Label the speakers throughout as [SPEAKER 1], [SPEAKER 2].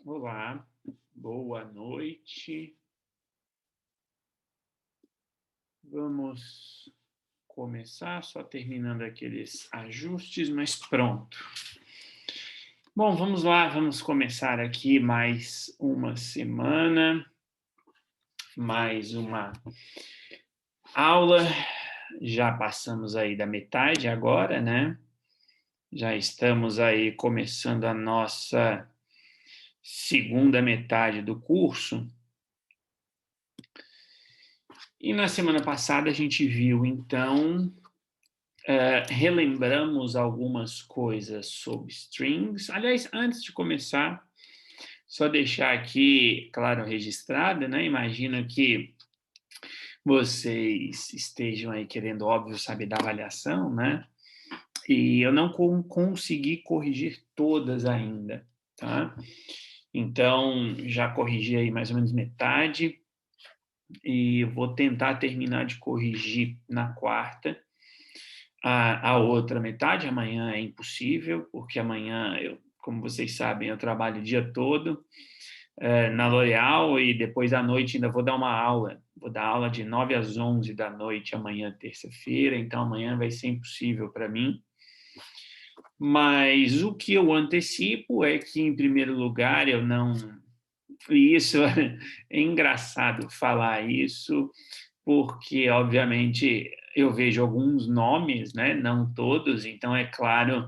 [SPEAKER 1] Olá, boa noite. Vamos começar, só terminando aqueles ajustes, mas pronto. Bom, vamos lá, vamos começar aqui mais uma semana, mais uma aula. Já passamos aí da metade agora, né? Já estamos aí começando a nossa segunda metade do curso. E na semana passada a gente viu, então, relembramos algumas coisas sobre strings. Aliás, antes de começar, só deixar aqui, claro, registrado, né? Imagino que vocês estejam aí querendo, óbvio, saber da avaliação, né? E eu não consegui corrigir todas ainda, tá? Então, já corrigi aí mais ou menos metade e vou tentar terminar de corrigir na quarta. A outra metade, amanhã é impossível, porque amanhã, como vocês sabem, eu trabalho o dia todo na L'Oréal e depois à noite ainda vou dar uma aula. Vou dar aula de 9 às 11 da noite amanhã, terça-feira, então amanhã vai ser impossível para mim. Mas o que eu antecipo é que, em primeiro lugar, eu não... E isso é engraçado falar isso, porque, obviamente, eu vejo alguns nomes, né? Não todos, então é claro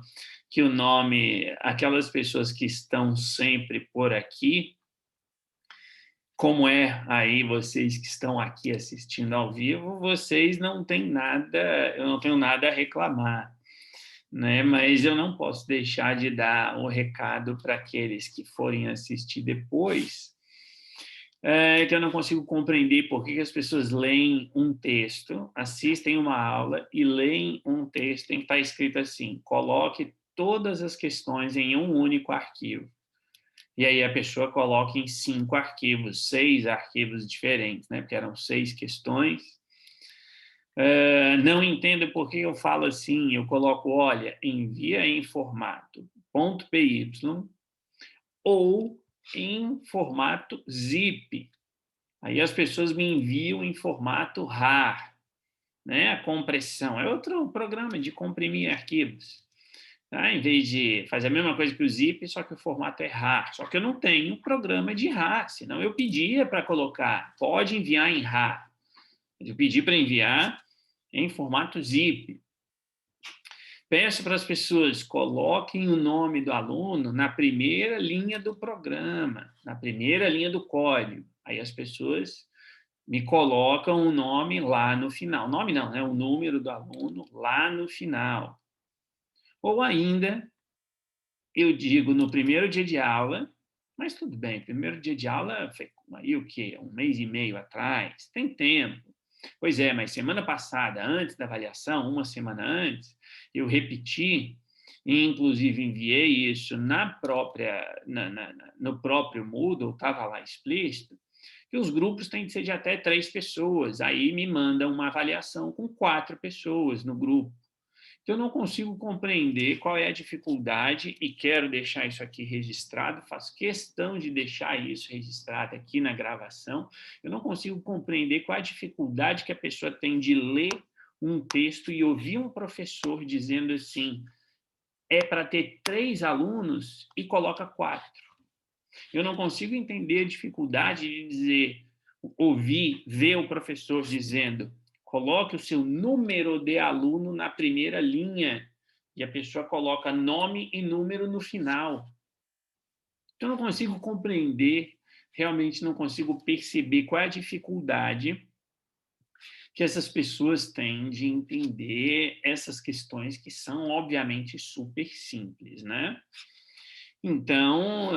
[SPEAKER 1] que o nome, aquelas pessoas que estão sempre por aqui, como é aí vocês que estão aqui assistindo ao vivo, vocês não têm nada, eu não tenho nada a reclamar, né? Mas eu não posso deixar de dar o recado para aqueles que forem assistir depois, que eu não consigo compreender por que as pessoas leem um texto, assistem uma aula e leem um texto em que está escrito assim: coloque todas as questões em um único arquivo. E aí a pessoa coloca em 5 arquivos, 6 arquivos diferentes, né? Porque eram 6 questões. Não entendo por que eu falo assim, eu coloco, olha, envia em formato .py ou em formato zip. Aí as pessoas me enviam em formato RAR, né? A compressão. É outro programa de comprimir arquivos. Tá? Em vez de fazer a mesma coisa que o zip, só que o formato é RAR. Só que eu não tenho programa de RAR, senão eu pedia para colocar, pode enviar em RAR. Eu pedi para enviar em formato zip. Peço para as pessoas, coloquem o nome do aluno na primeira linha do programa, na primeira linha do código. Aí as pessoas me colocam o nome lá no final. Nome não, né? O número do aluno lá no final. Ou ainda, eu digo no primeiro dia de aula, mas tudo bem, primeiro dia de aula foi aí o quê? 1 mês e meio atrás, tem tempo. Pois é, mas semana passada, antes da avaliação, uma semana antes, eu repeti e, inclusive, enviei isso no próprio Moodle, estava lá explícito, que os grupos têm que ser de até 3 pessoas. Aí me mandam uma avaliação com 4 pessoas no grupo. Então, eu não consigo compreender qual é a dificuldade e quero deixar isso aqui registrado, faço questão de deixar isso registrado aqui na gravação. Eu não consigo compreender qual é a dificuldade que a pessoa tem de ler um texto e ouvir um professor dizendo assim, é para ter 3 alunos e coloca 4. Eu não consigo entender a dificuldade de dizer, ouvir, ver o professor dizendo, coloque o seu número de aluno na primeira linha, e a pessoa coloca nome e número no final. Então, eu não consigo compreender, realmente não consigo perceber qual é a dificuldade que essas pessoas têm de entender essas questões que são, obviamente, super simples, né? Então,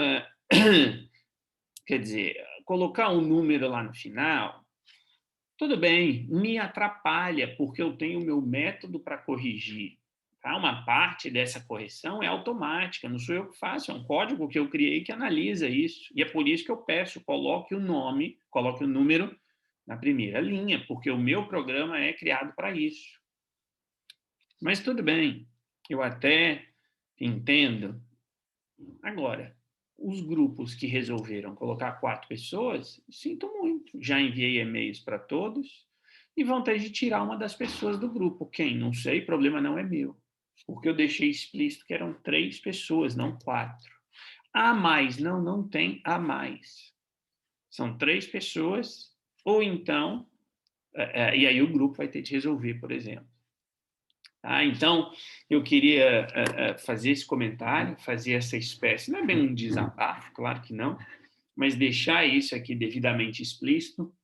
[SPEAKER 1] quer dizer, colocar um número lá no final, tudo bem, me atrapalha, porque eu tenho o meu método para corrigir. Tá? Uma parte dessa correção é automática, não sou eu que faço, é um código que eu criei que analisa isso. E é por isso que eu peço, coloque o nome, coloque o número na primeira linha, porque o meu programa é criado para isso. Mas tudo bem, eu até entendo. Agora, os grupos que resolveram colocar 4 pessoas, sinto muito, já enviei e-mails para todos e vão ter de tirar uma das pessoas do grupo. Quem? Não sei, problema não é meu. Porque eu deixei explícito que eram 3 pessoas, não 4. A mais, não tem a mais. São 3 pessoas, ou então, e aí o grupo vai ter de resolver, por exemplo. Tá? Então, eu queria fazer esse comentário, fazer essa espécie, não é bem um desabafo, claro que não, mas deixar isso aqui devidamente explícito,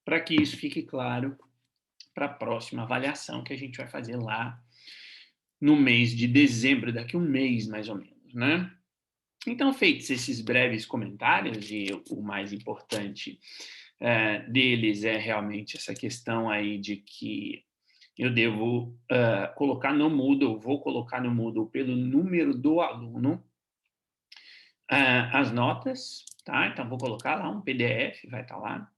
[SPEAKER 1] para que isso fique claro para a próxima avaliação que a gente vai fazer lá no mês de dezembro, daqui a um mês mais ou menos, né? Então, feitos esses breves comentários, e o mais importante deles é realmente essa questão aí de que eu devo colocar no Moodle, vou colocar no Moodle pelo número do aluno as notas, tá? Então, vou colocar lá um PDF, vai estar lá.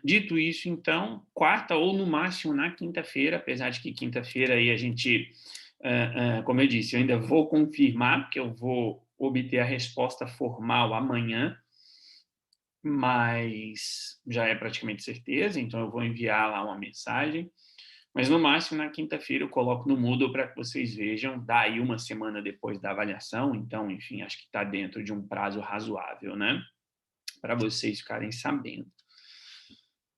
[SPEAKER 1] Dito isso, então, quarta ou no máximo na quinta-feira, apesar de que quinta-feira aí a gente, como eu disse, eu ainda vou confirmar, porque eu vou obter a resposta formal amanhã, mas já é praticamente certeza, então eu vou enviar lá uma mensagem. Mas no máximo na quinta-feira eu coloco no Moodle para que vocês vejam, daí uma semana depois da avaliação, então, enfim, acho que está dentro de um prazo razoável, né? Para vocês ficarem sabendo.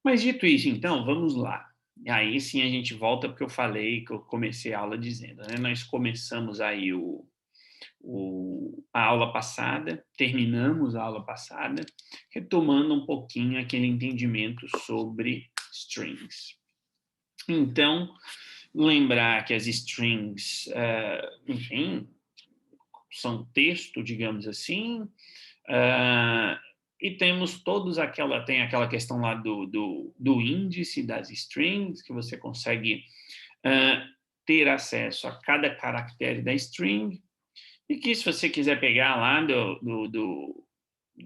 [SPEAKER 1] Mas dito isso, então, vamos lá. E aí sim a gente volta porque eu falei que eu comecei a aula dizendo, né? Nós começamos aí a aula passada, terminamos a aula passada, retomando um pouquinho aquele entendimento sobre strings. Então, lembrar que as strings, enfim, são texto, digamos assim, e temos tem aquela questão lá do índice das strings, que você consegue ter acesso a cada caractere da string, e que se você quiser pegar lá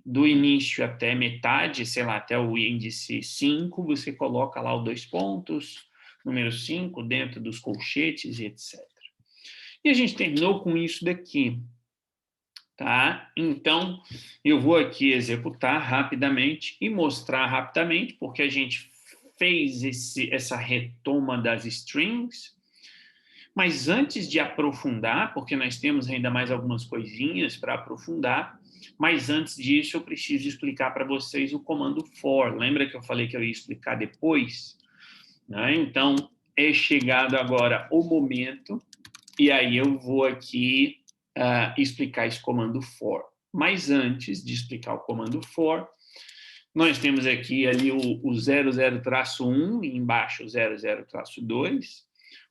[SPEAKER 1] do início até metade, sei lá, até o índice 5, você coloca lá os 2 pontos, número 5, dentro dos colchetes e etc. E a gente terminou com isso daqui. Tá? Então, eu vou aqui executar rapidamente e mostrar rapidamente, porque a gente fez essa retoma das strings, mas antes de aprofundar, porque nós temos ainda mais algumas coisinhas para aprofundar, mas antes disso eu preciso explicar para vocês o comando for. Lembra que eu falei que eu ia explicar depois? Né? Então, é chegado agora o momento, e aí eu vou aqui explicar esse comando for. Mas antes de explicar o comando for, nós temos aqui ali o 00-1 e embaixo o 00-2.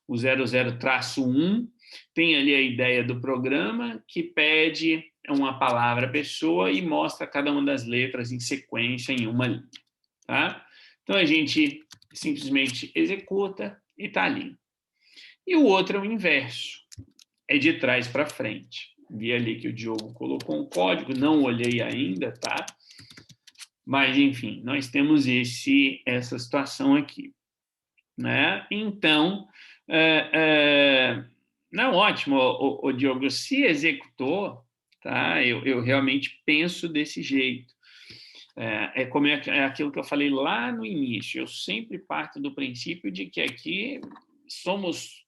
[SPEAKER 1] O 00-1 tem ali a ideia do programa que pede uma palavra pessoa e mostra cada uma das letras em sequência em uma linha. Tá? Então, a gente simplesmente executa e está ali. E o outro é o inverso, é de trás para frente. Vi ali que o Diogo colocou um código, não olhei ainda, tá? Mas, enfim, nós temos essa situação aqui. Né? Então, não, ótimo, o Diogo, se executou, tá? Eu realmente penso desse jeito. Como é aquilo que eu falei lá no início, eu sempre parto do princípio de que aqui somos,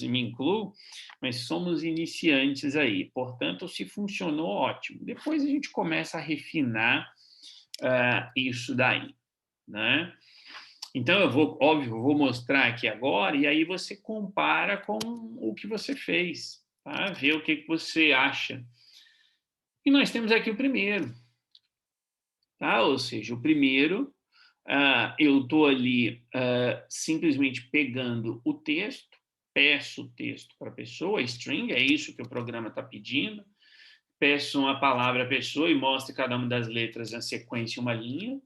[SPEAKER 1] e me incluo, mas somos iniciantes aí. Portanto, se funcionou, ótimo. Depois a gente começa a refinar isso daí, né? Então, óbvio, vou mostrar aqui agora, e aí você compara com o que você fez, tá? Vê o que você acha. E nós temos aqui o primeiro, tá? Ou seja, o primeiro, eu estou ali simplesmente pegando o texto, peço o texto para a pessoa, string, é isso que o programa está pedindo, peço uma palavra à pessoa e mostro cada uma das letras na sequência uma linha.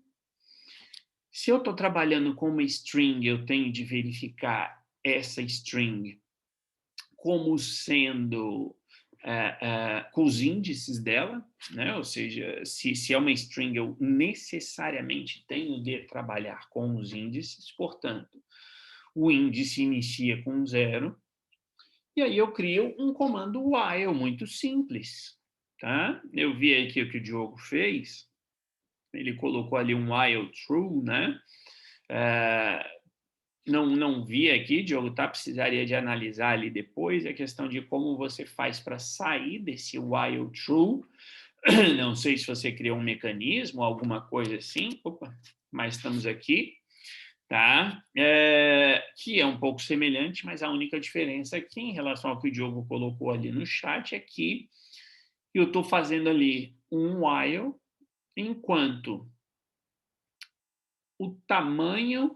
[SPEAKER 1] Se eu estou trabalhando com uma string, eu tenho de verificar essa string como sendo com os índices dela, né? Ou seja, se é uma string, eu necessariamente tenho de trabalhar com os índices, portanto, o índice inicia com 0, E aí eu crio um comando while muito simples, tá? Eu vi aqui o que o Diogo fez, ele colocou ali um while true, né? Não vi aqui, Diogo, tá? Precisaria de analisar ali depois a questão de como você faz para sair desse while true. Não sei se você criou um mecanismo, alguma coisa assim. Opa, mas estamos aqui, tá? Que é um pouco semelhante, mas a única diferença aqui em relação ao que o Diogo colocou ali no chat é que eu estou fazendo ali um while enquanto o tamanho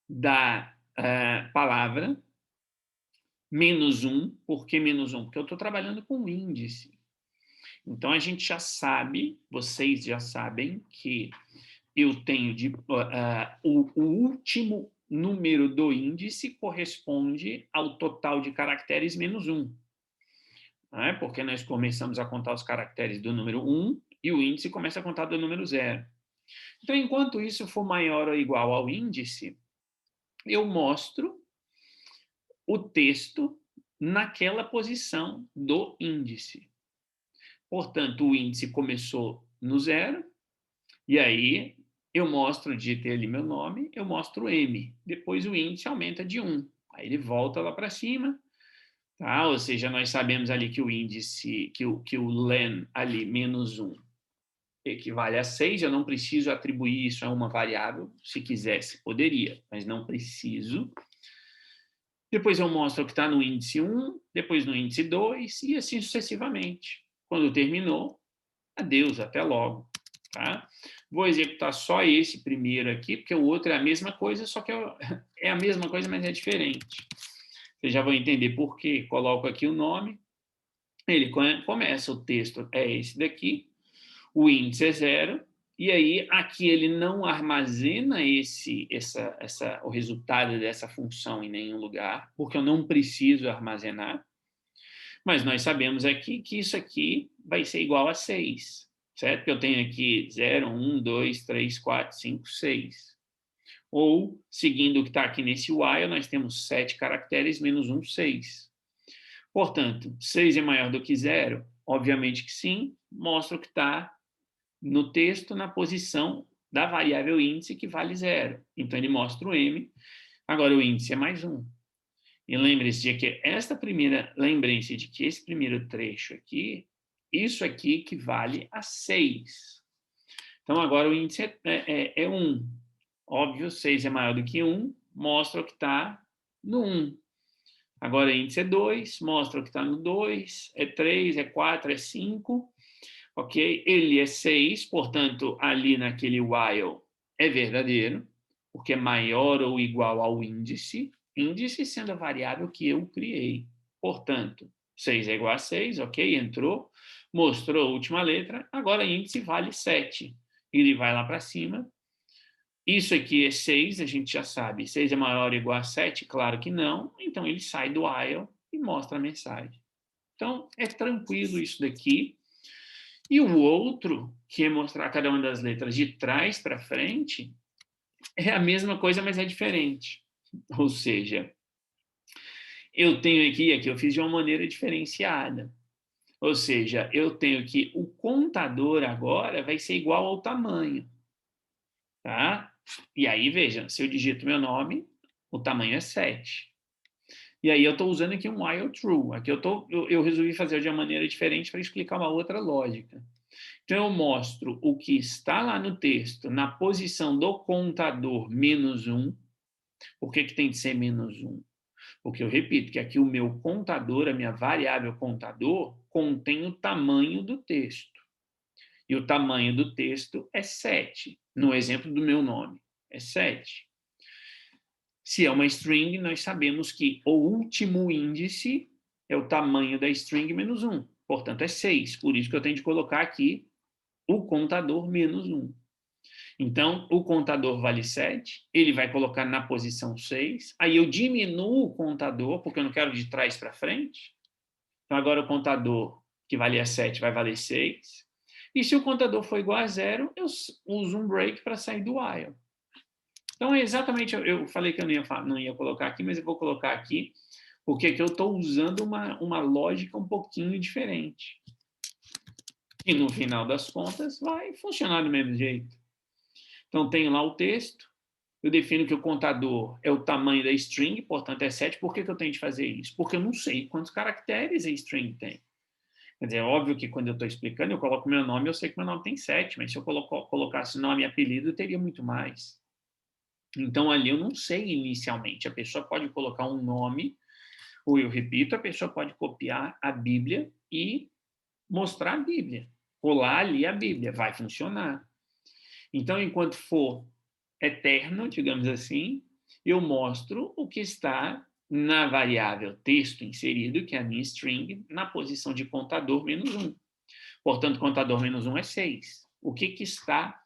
[SPEAKER 1] da palavra menos um. Por que menos um? Porque eu estou trabalhando com índice. Então, a gente já sabe, vocês já sabem, que eu tenho o último número do índice corresponde ao total de caracteres menos um. Né? Porque nós começamos a contar os caracteres do número 1 e o índice começa a contar do número 0. Então, enquanto isso for maior ou igual ao índice, eu mostro o texto naquela posição do índice. Portanto, o índice começou no 0, e aí eu mostro, digitei ali meu nome, eu mostro M. Depois o índice aumenta de 1. Aí ele volta lá para cima, tá? Ou seja, nós sabemos ali que o índice, que o len ali, menos 1, equivale a 6. Eu não preciso atribuir isso a uma variável. Se quisesse, poderia, mas não preciso. Depois eu mostro o que está no índice 1, depois no índice 2, e assim sucessivamente. Quando terminou, adeus, até logo. Tá? Vou executar só esse primeiro aqui, porque o outro é a mesma coisa, só que é a mesma coisa, mas é diferente. Vocês já vão entender por quê. Coloco aqui o nome, ele começa, o texto é esse daqui, o índice é 0, e aí aqui ele não armazena o resultado dessa função em nenhum lugar, porque eu não preciso armazenar, mas nós sabemos aqui que isso aqui vai ser igual a 6, certo? Porque eu tenho aqui 0, 1, 2, 3, 4, 5, 6. Ou, seguindo o que está aqui nesse while, nós temos 7 caracteres menos 1, 6. Portanto, 6 é maior do que 0? Obviamente que sim, mostra o que está no texto na posição da variável índice que vale 0. Então, ele mostra o M. Agora, o índice é mais 1. E lembre-se de que lembrem-se de que esse primeiro trecho aqui, isso aqui equivale a 6. Então, agora o índice é 1. Óbvio, 6 é maior do que 1, mostra o que está no 1. Agora, o índice é 2, mostra o que está no 2, é 3, é 4, é 5. Ok? Ele é 6, portanto, ali naquele while é verdadeiro, porque é maior ou igual ao índice, índice sendo a variável que eu criei. Portanto, 6 é igual a 6, ok? Entrou, mostrou a última letra, agora índice vale 7. Ele vai lá para cima. Isso aqui é 6, a gente já sabe. 6 é maior ou igual a 7? Claro que não. Então, ele sai do while e mostra a mensagem. Então, é tranquilo isso daqui. E o outro, que é mostrar cada uma das letras de trás para frente, é a mesma coisa, mas é diferente. Ou seja, eu tenho aqui eu fiz de uma maneira diferenciada. Ou seja, eu tenho que o contador agora vai ser igual ao tamanho. Tá? E aí, veja, se eu digito meu nome, o tamanho é 7. E aí eu estou usando aqui um while true. Aqui eu resolvi fazer de uma maneira diferente para explicar uma outra lógica. Então, eu mostro o que está lá no texto na posição do contador menos 1. Por que tem de ser menos 1? Porque eu repito que aqui o meu contador, a minha variável contador, contém o tamanho do texto. E o tamanho do texto é 7. No exemplo do meu nome, é 7. Se é uma string, nós sabemos que o último índice é o tamanho da string menos 1. Portanto, é 6. Por isso que eu tenho de colocar aqui o contador menos 1. Então, o contador vale 7, ele vai colocar na posição 6, aí eu diminuo o contador, porque eu não quero de trás para frente. Então, agora o contador que valia 7 vai valer 6. E se o contador for igual a 0, eu uso um break para sair do while. Então, é exatamente, eu falei que eu não ia colocar aqui, mas eu vou colocar aqui Porque aqui eu estou usando uma lógica um pouquinho diferente. E, no final das contas, vai funcionar do mesmo jeito. Então, tenho lá o texto, eu defino que o contador é o tamanho da string, portanto, é 7. Por que eu tenho de fazer isso? Porque eu não sei quantos caracteres a string tem. Quer dizer, é óbvio que quando eu estou explicando, eu coloco meu nome, eu sei que meu nome tem 7, mas se eu colocasse nome e apelido, eu teria muito mais. Então, ali eu não sei inicialmente. A pessoa pode colocar um nome, ou eu repito, a pessoa pode copiar a Bíblia e mostrar a Bíblia. Colar ali a Bíblia, vai funcionar. Então, enquanto for eterno, digamos assim, eu mostro o que está na variável texto inserido, que é a minha string, na posição de contador menos 1. Portanto, contador menos 1 é 6. O que está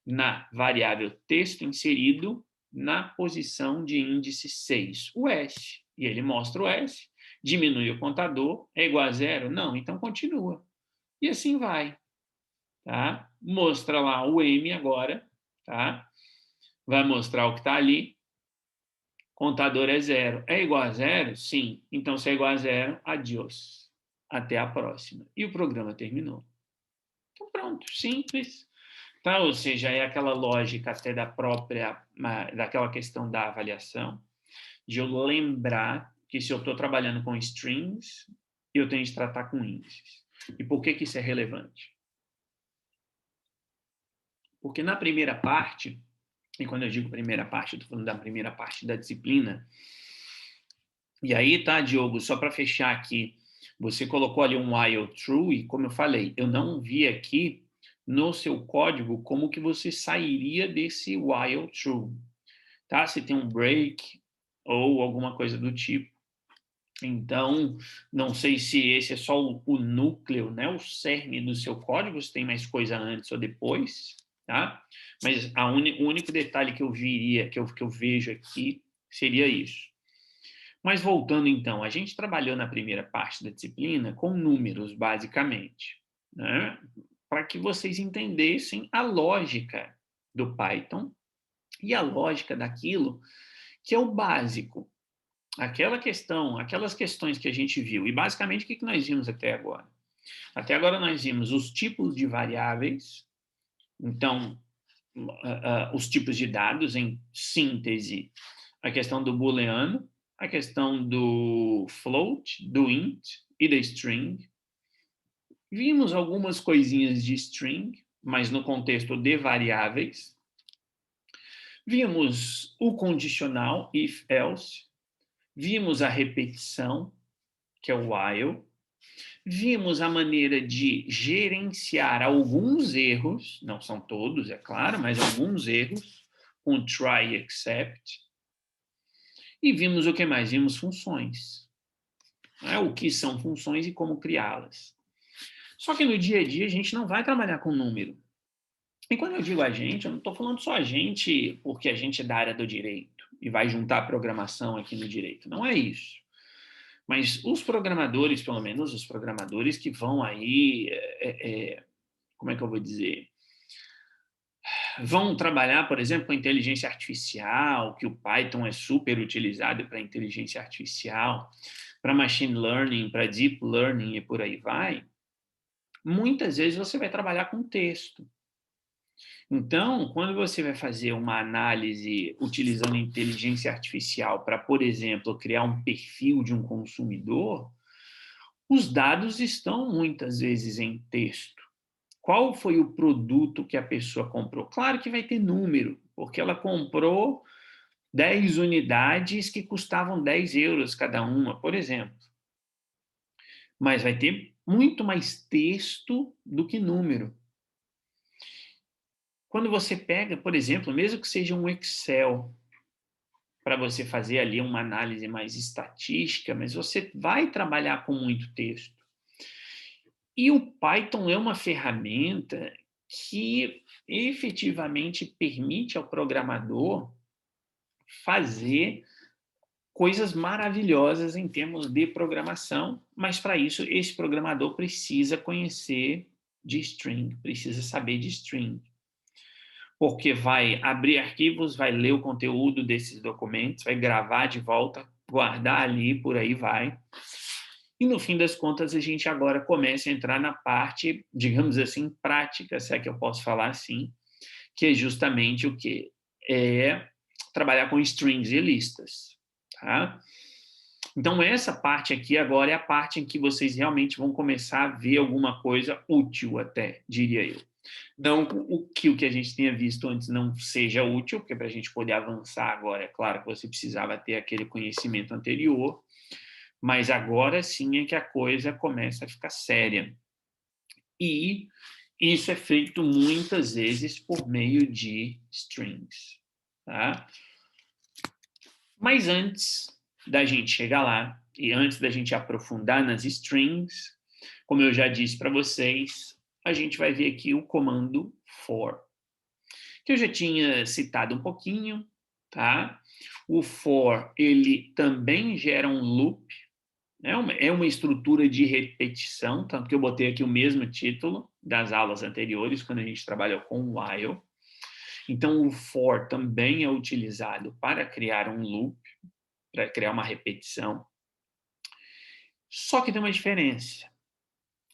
[SPEAKER 1] na variável texto inserido na posição de índice 6? O S. E ele mostra o S. Diminui o contador. É igual a 0? Não, então continua. E assim vai. Tá? Mostra lá o M agora. Tá? Vai mostrar o que está ali. Contador é 0. É igual a 0? Sim. Então, se é igual a 0, adiós. Até a próxima. E o programa terminou. Então, pronto. Simples. Tá? Ou seja, é aquela lógica até daquela questão da avaliação, de eu lembrar que se eu estou trabalhando com strings, eu tenho de tratar com índices. E por que isso é relevante? Porque na primeira parte, e quando eu digo primeira parte, eu estou falando da primeira parte da disciplina, e aí, tá, Diogo, só para fechar aqui, você colocou ali um while true, e como eu falei, eu não vi aqui no seu código como que você sairia desse while true, tá? Se tem um break ou alguma coisa do tipo. Então, não sei se esse é só o núcleo, né, o cerne do seu código, se tem mais coisa antes ou depois, tá? Mas o único detalhe que eu viria, que eu vejo aqui, seria isso. Mas voltando então, a gente trabalhou na primeira parte da disciplina com números, basicamente, né? Para que vocês entendessem a lógica do Python e a lógica daquilo que é o básico. Aquelas questões que a gente viu. E basicamente o que nós vimos até agora? Até agora nós vimos os tipos de variáveis, então, os tipos de dados em síntese, a questão do booleano, a questão do float, do int e da string. Vimos algumas coisinhas de string, mas no contexto de variáveis. Vimos o condicional, if, else. Vimos a repetição, que é o while. Vimos a maneira de gerenciar alguns erros, não são todos, é claro, mas alguns erros, com try e except. E vimos o que mais? Vimos funções. O que são funções e como criá-las. Só que no dia a dia a gente não vai trabalhar com número. E quando eu digo a gente, eu não estou falando só a gente porque a gente é da área do direito e vai juntar programação aqui no direito. Não é isso. Mas os programadores, pelo menos os programadores que vão aí, como é que eu vou dizer? Vão trabalhar, por exemplo, com inteligência artificial, que o Python é super utilizado para inteligência artificial, para machine learning, para deep learning e por aí vai. Muitas vezes você vai trabalhar com texto. Então, quando você vai fazer uma análise utilizando inteligência artificial para, por exemplo, criar um perfil de um consumidor, os dados estão muitas vezes em texto. Qual foi o produto que a pessoa comprou? Claro que vai ter número, porque ela comprou 10 unidades que custavam 10 euros cada uma, por exemplo. Mas vai ter muito mais texto do que número. Quando você pega, por exemplo, mesmo que seja um Excel, para você fazer ali uma análise mais estatística, mas você vai trabalhar com muito texto. E o Python é uma ferramenta que efetivamente permite ao programador fazer coisas maravilhosas em termos de programação, mas para isso esse programador precisa conhecer de string, precisa saber de string. Porque vai abrir arquivos, vai ler o conteúdo desses documentos, vai gravar de volta guardar ali, por aí vai. E, no fim das contas, a gente agora começa a entrar na parte, digamos assim, prática, se é que eu posso falar assim, que é justamente o quê? É trabalhar com strings e listas, tá? Então, essa parte aqui agora é a parte em que vocês realmente vão começar a ver alguma coisa útil até, diria eu. Não o que a gente tenha visto antes não seja útil, porque para a gente poder avançar agora, é claro que você precisava ter aquele conhecimento anterior, mas agora sim é que a coisa começa a ficar séria. E isso é feito muitas vezes por meio de strings, tá? Mas antes da gente chegar lá, e antes da gente aprofundar nas strings, como eu já disse para vocês, a gente vai ver aqui o comando for, que eu já tinha citado um pouquinho, tá? O for, ele também gera um loop, é uma estrutura de repetição, tanto que eu botei aqui o mesmo título das aulas anteriores, quando a gente trabalhou com o while. Então, o for também é utilizado para criar um loop, para criar uma repetição. Só que tem uma diferença.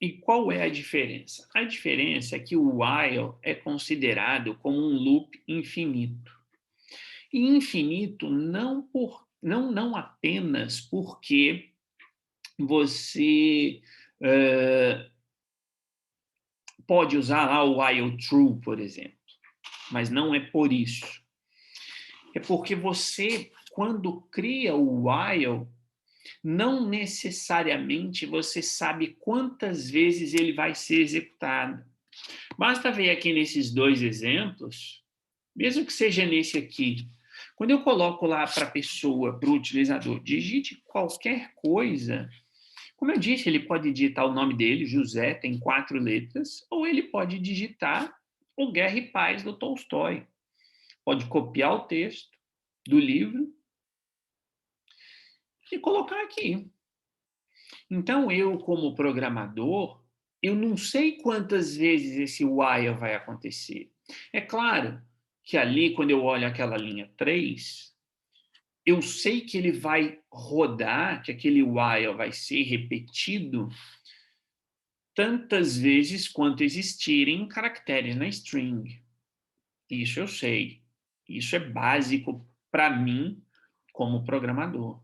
[SPEAKER 1] E qual é a diferença? A diferença é que o while é considerado como um loop infinito. E infinito não apenas porque você pode usar lá o while true, por exemplo, mas não é por isso. É porque você, quando cria o while, não necessariamente você sabe quantas vezes ele vai ser executado. Basta ver aqui nesses dois exemplos, mesmo que seja nesse aqui, quando eu coloco lá para a pessoa, para o utilizador, digite qualquer coisa, como eu disse, ele pode digitar o nome dele, José, tem 4 letras, ou ele pode digitar o Guerra e Paz do Tolstói. Pode copiar o texto do livro e colocar aqui. Então, eu, como programador, eu não sei quantas vezes esse while vai acontecer. É claro que ali, quando eu olho aquela linha 3, eu sei que ele vai rodar, que aquele while vai ser repetido tantas vezes quanto existirem caracteres na string. Isso eu sei. Isso é básico para mim como programador.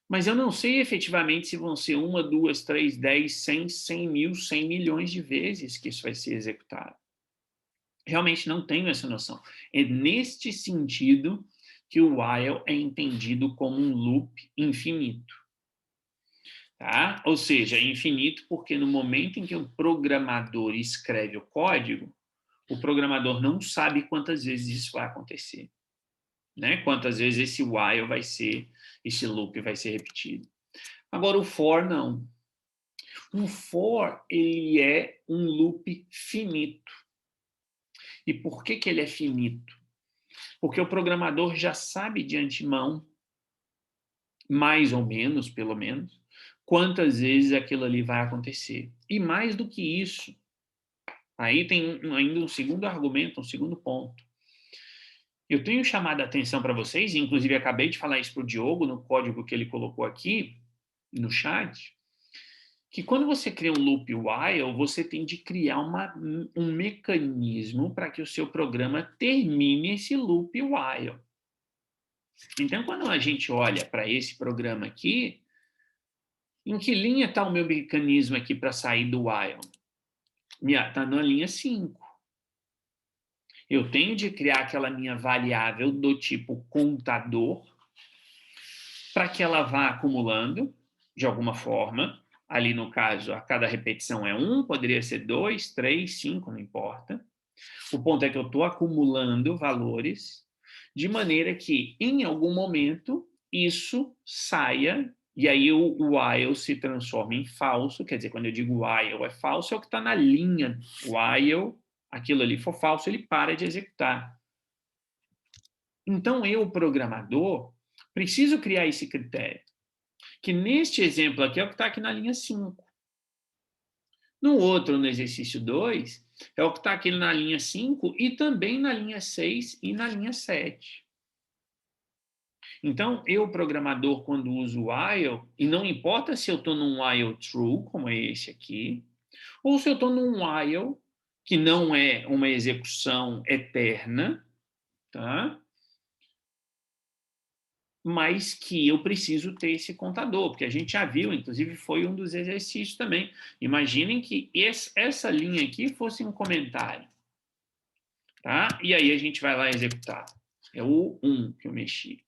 [SPEAKER 1] Mas eu não sei efetivamente se vão ser 1, 2, 3, 10, 100, 100 mil, 100 milhões de vezes que isso vai ser executado. Realmente não tenho essa noção. É neste sentido que o while é entendido como um loop infinito. Tá? Ou seja, é infinito porque no momento em que o programador escreve o código, o programador não sabe quantas vezes isso vai acontecer. Né? Quantas vezes esse while vai ser, esse loop vai ser repetido. Agora, o for, não. O for, ele é um loop finito. E por que ele é finito? Porque o programador já sabe de antemão, mais ou menos, pelo menos, quantas vezes aquilo ali vai acontecer. E mais do que isso, aí tem ainda um segundo argumento, um segundo ponto. Eu tenho chamado a atenção para vocês, e inclusive acabei de falar isso para o Diogo, no código que ele colocou aqui, no chat, que quando você cria um loop while, você tem de criar um mecanismo para que o seu programa termine esse loop while. Então, quando a gente olha para esse programa aqui, em que linha está o meu mecanismo aqui para sair do while? Está na linha 5. Eu tenho de criar aquela minha variável do tipo contador para que ela vá acumulando, de alguma forma. Ali, no caso, a cada repetição é 1, poderia ser 2, 3, 5, não importa. O ponto é que eu estou acumulando valores de maneira que, em algum momento, isso saia, e aí o while se transforma em falso, quer dizer, quando eu digo while é falso, é o que está na linha. While, aquilo ali for falso, ele para de executar. Então, eu, programador, preciso criar esse critério, que neste exemplo aqui é o que está aqui na linha 5. No outro, no exercício 2, é o que está aqui na linha 5 e também na linha 6 e na linha 7. Então, eu, programador, quando uso while, e não importa se eu estou num while true, como é esse aqui, ou se eu estou num while que não é uma execução eterna, tá? Mas que eu preciso ter esse contador, porque a gente já viu, inclusive foi um dos exercícios também. Imaginem que essa linha aqui fosse um comentário, tá? E aí a gente vai lá executar. É o 1 que eu mexi.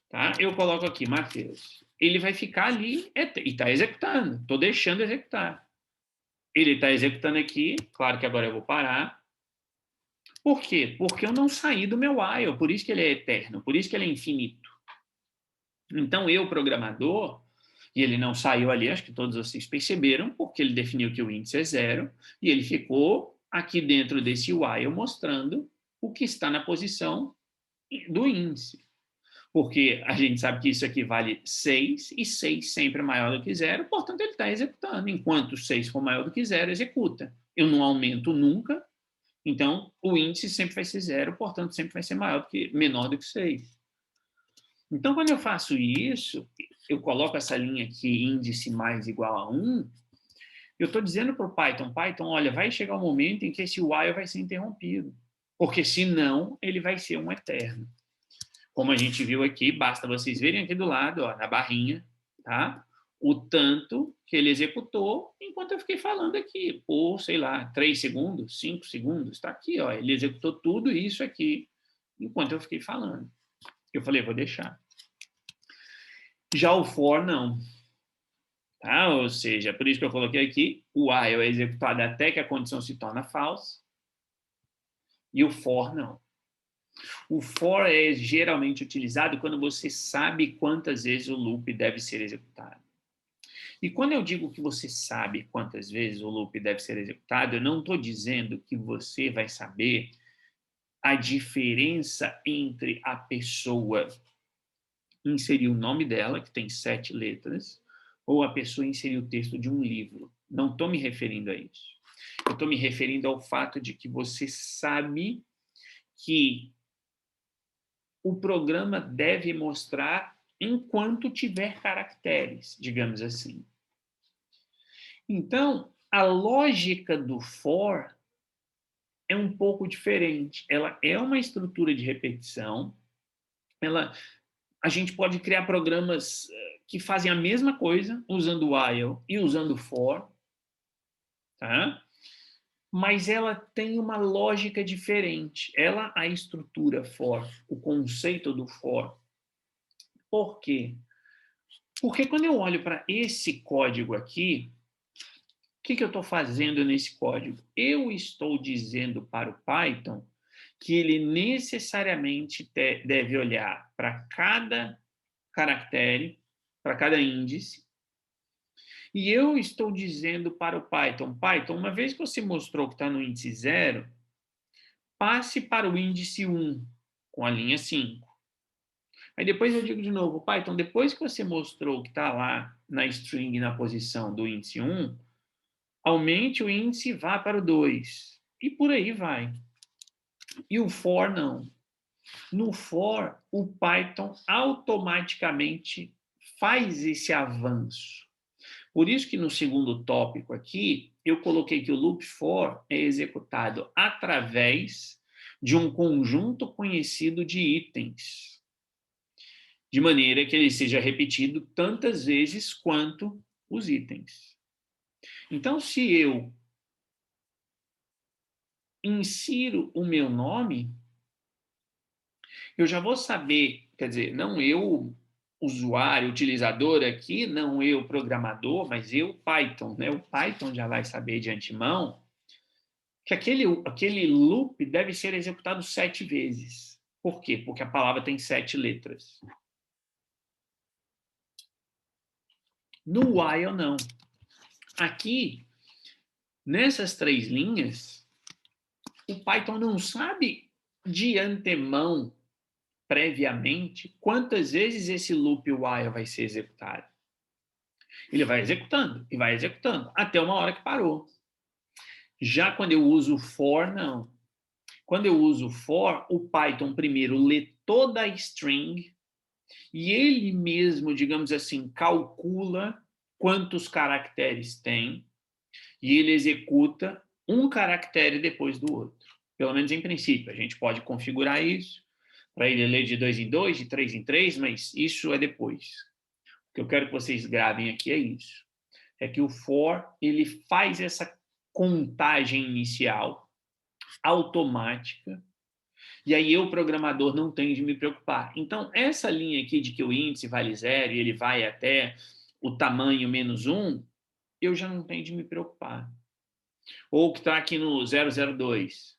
[SPEAKER 1] Tá? Eu coloco aqui, Matheus. Ele vai ficar ali e está executando. Estou deixando executar. Ele está executando aqui. Claro que agora eu vou parar. Por quê? Porque eu não saí do meu while. Por isso que ele é eterno. Por isso que ele é infinito. Então, eu, programador, e ele não saiu ali, acho que todos vocês perceberam, porque ele definiu que o índice é 0, e ele ficou aqui dentro desse while mostrando o que está na posição do índice. Porque a gente sabe que isso aqui vale 6, e 6 sempre é maior do que 0, portanto, ele está executando. Enquanto 6 for maior do que 0, executa. Eu não aumento nunca, então o índice sempre vai ser 0, portanto, sempre vai ser menor do que 6. Então, quando eu faço isso, eu coloco essa linha aqui, índice mais igual a 1, eu estou dizendo para o Python, olha, vai chegar um momento em que esse while vai ser interrompido, porque senão ele vai ser um eterno. Como a gente viu aqui, basta vocês verem aqui do lado, ó, na barrinha, tá? O tanto que ele executou enquanto eu fiquei falando aqui, por, sei lá, 3 segundos, 5 segundos, está aqui, ó, ele executou tudo isso aqui enquanto eu fiquei falando. Eu falei, vou deixar. Já o for, não. Tá? Ou seja, por isso que eu coloquei aqui, o while é executado até que a condição se torna falsa, e o for, não. O for é geralmente utilizado quando você sabe quantas vezes o loop deve ser executado. E quando eu digo que você sabe quantas vezes o loop deve ser executado, eu não estou dizendo que você vai saber a diferença entre a pessoa inserir o nome dela, que tem 7 letras, ou a pessoa inserir o texto de um livro. Não estou me referindo a isso. Eu estou me referindo ao fato de que você sabe que o programa deve mostrar enquanto tiver caracteres, digamos assim. Então, a lógica do for é um pouco diferente. Ela é uma estrutura de repetição. A gente pode criar programas que fazem a mesma coisa usando while e usando for, tá? Mas ela tem uma lógica diferente. A estrutura for, o conceito do for. Por quê? Porque quando eu olho para esse código aqui, o que eu estou fazendo nesse código? Eu estou dizendo para o Python que ele necessariamente deve olhar para cada caractere, para cada índice, e eu estou dizendo para o Python, uma vez que você mostrou que está no índice 0, passe para o índice 1, com a linha 5. Aí depois eu digo de novo, Python, depois que você mostrou que está lá na string, na posição do índice 1, aumente o índice e vá para o 2. E por aí vai. E o for não. No for, o Python automaticamente faz esse avanço. Por isso que no segundo tópico aqui, eu coloquei que o loop for é executado através de um conjunto conhecido de itens, de maneira que ele seja repetido tantas vezes quanto os itens. Então, se eu insiro o meu nome, eu já vou saber, quer dizer, não eu, usuário, utilizador aqui, não eu, programador, mas eu, Python, né? O Python já vai saber de antemão que aquele loop deve ser executado 7 vezes. Por quê? Porque a palavra tem 7 letras. No while, não. Aqui, nessas 3 linhas, o Python não sabe de antemão, previamente, quantas vezes esse loop while vai ser executado. Ele vai executando, e vai executando, até uma hora que parou. Já quando eu uso for, não. Quando eu uso for, o Python primeiro lê toda a string e ele mesmo, digamos assim, calcula quantos caracteres tem e ele executa um caractere depois do outro. Pelo menos em princípio. A gente pode configurar isso para ele ler de 2 em 2, de 3 em 3, mas isso é depois. O que eu quero que vocês gravem aqui é isso. É que o for, ele faz essa contagem inicial automática, e aí eu, programador, não tenho de me preocupar. Então, essa linha aqui de que o índice vale 0 e ele vai até o tamanho -1, eu já não tenho de me preocupar. Ou que está aqui no 002,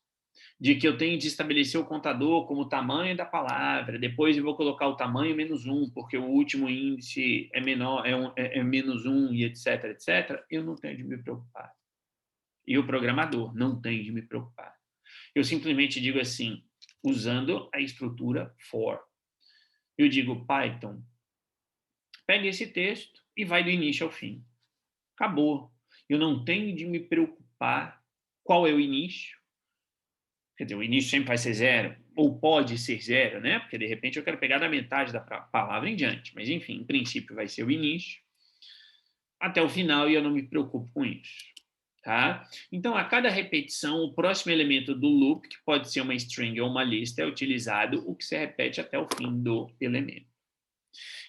[SPEAKER 1] de que eu tenho de estabelecer o contador como o tamanho da palavra, depois eu vou colocar o tamanho -1, porque o último índice é menor, é -1 e etc, etc, eu não tenho de me preocupar. E o programador não tem de me preocupar. Eu simplesmente digo assim, usando a estrutura for. Eu digo, Python, pega esse texto e vai do início ao fim. Acabou. Eu não tenho de me preocupar qual é o início. Quer dizer, o início sempre vai ser 0, ou pode ser 0, né? Porque, de repente, eu quero pegar da metade da palavra em diante. Mas, enfim, em princípio, vai ser o início até o final e eu não me preocupo com isso. Tá? Então, a cada repetição, o próximo elemento do loop, que pode ser uma string ou uma lista, é utilizado, o que se repete até o fim do elemento.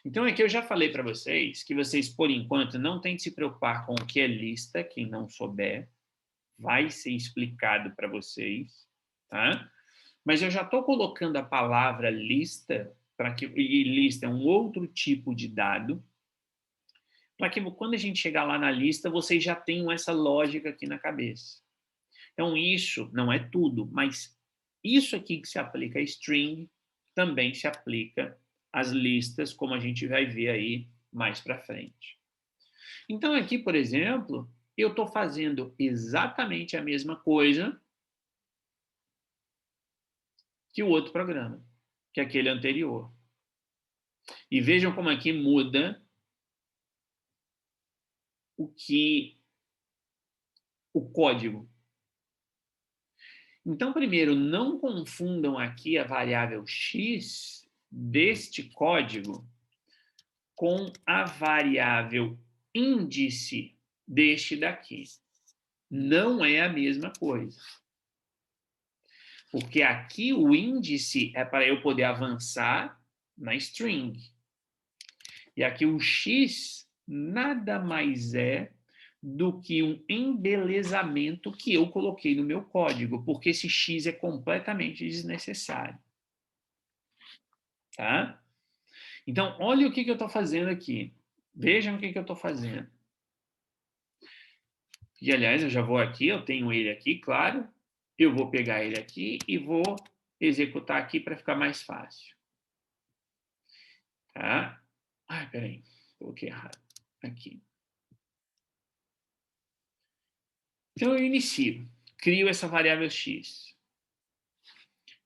[SPEAKER 1] Então, aqui eu já falei para vocês que vocês, por enquanto, não têm de se preocupar com o que é lista, quem não souber, vai ser explicado para vocês, tá? Mas eu já estou colocando a palavra lista, e lista é um outro tipo de dado, para que quando a gente chegar lá na lista, vocês já tenham essa lógica aqui na cabeça. Então, isso não é tudo, mas isso aqui que se aplica a string também se aplica às listas, como a gente vai ver aí mais para frente. Então, aqui, por exemplo, eu estou fazendo exatamente a mesma coisa que o outro programa, que aquele anterior. E vejam como aqui muda o código. Então, primeiro, não confundam aqui a variável x deste código com a variável índice deste daqui. Não é a mesma coisa. Porque aqui o índice é para eu poder avançar na string. E aqui o x nada mais é do que um embelezamento que eu coloquei no meu código, porque esse x é completamente desnecessário. Tá? Então, olha o que eu estou fazendo aqui. Vejam o que eu estou fazendo. E, aliás, eu já vou aqui, eu tenho ele aqui, claro. Eu vou pegar ele aqui e vou executar aqui para ficar mais fácil. Tá? Ai, peraí, coloquei errado. Aqui. Então, eu inicio, crio essa variável x.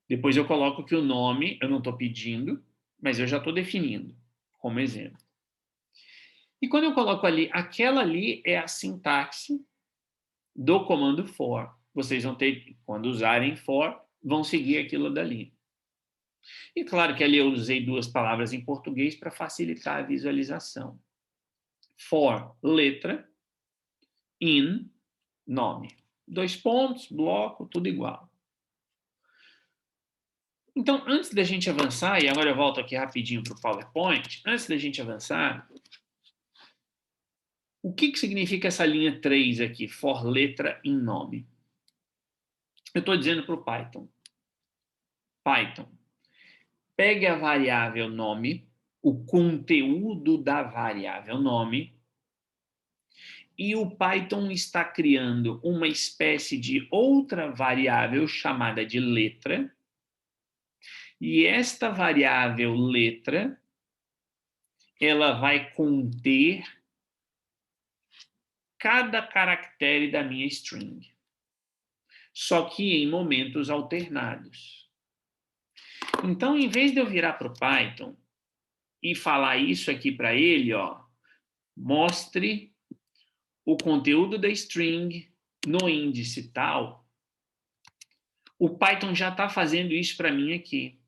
[SPEAKER 1] Depois eu coloco que o nome eu não estou pedindo, mas eu já estou definindo, como exemplo. E quando eu coloco ali, aquela ali é a sintaxe do comando for. Vocês vão ter, quando usarem for, vão seguir aquilo dali. E claro que ali eu usei duas palavras em português para facilitar a visualização. For, letra, in, nome. 2 pontos, bloco, tudo igual. Então, antes da gente avançar, e agora eu volto aqui rapidinho para o PowerPoint, antes da gente avançar, o que significa essa linha 3 aqui, for letra in nome? Eu estou dizendo para o Python, pegue a variável nome, o conteúdo da variável nome, e o Python está criando uma espécie de outra variável chamada de letra, e esta variável letra, ela vai conter cada caractere da minha string, só que em momentos alternados. Então, em vez de eu virar para o Python e falar isso aqui para ele, ó, mostre o conteúdo da string no índice tal, o Python já está fazendo isso para mim aqui.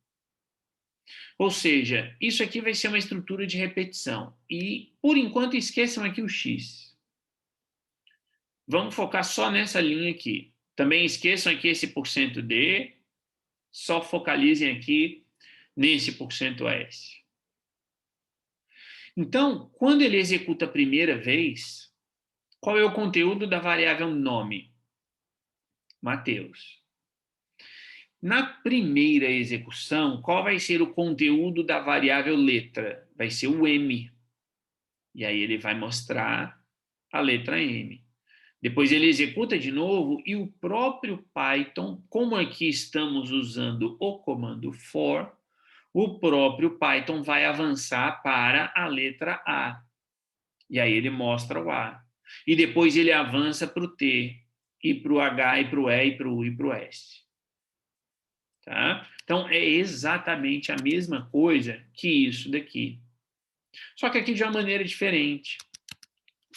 [SPEAKER 1] Ou seja, isso aqui vai ser uma estrutura de repetição. E, por enquanto, esqueçam aqui o x. Vamos focar só nessa linha aqui. Também esqueçam aqui esse %d, só focalizem aqui nesse %s. Então, quando ele executa a primeira vez, qual é o conteúdo da variável nome? Mateus. Na primeira execução, qual vai ser o conteúdo da variável letra? Vai ser o m. E aí ele vai mostrar a letra m. Depois ele executa de novo e o próprio Python, como aqui estamos usando o comando for, o próprio Python vai avançar para a letra A. E aí ele mostra o A. E depois ele avança para o T, e para o H, e para o E, e para o U, e para o S. Tá? Então, é exatamente a mesma coisa que isso daqui. Só que aqui de uma maneira diferente,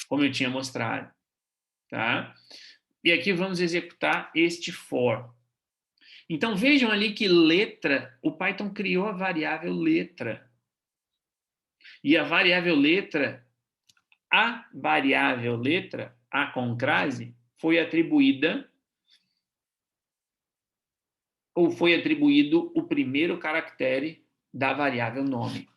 [SPEAKER 1] como eu tinha mostrado. Tá? E aqui vamos executar este for. Então, vejam ali que letra, o Python criou a variável letra. E a variável letra, a com crase, foi atribuída, ou foi atribuído o primeiro caractere da variável nome.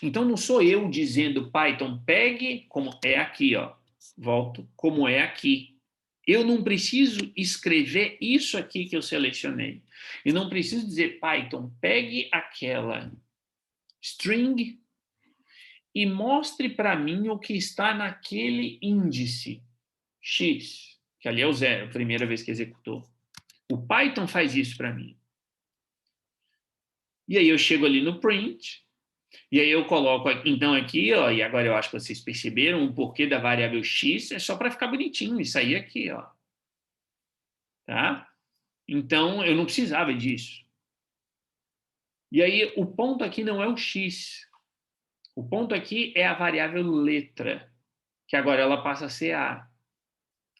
[SPEAKER 1] Então, não sou eu dizendo, Python, pegue, como é aqui, ó, volto, como é aqui. Eu não preciso escrever isso aqui que eu selecionei. Eu não preciso dizer, Python, pegue aquela string e mostre para mim o que está naquele índice x, que ali é o 0, a primeira vez que executou. O Python faz isso para mim. E aí eu chego ali no print, e aí eu coloco, então aqui, ó, e agora eu acho que vocês perceberam o porquê da variável x, é só para ficar bonitinho, isso aí aqui, ó. Tá? Então, eu não precisava disso. E aí, o ponto aqui não é o x. O ponto aqui é a variável letra, que agora ela passa a ser a.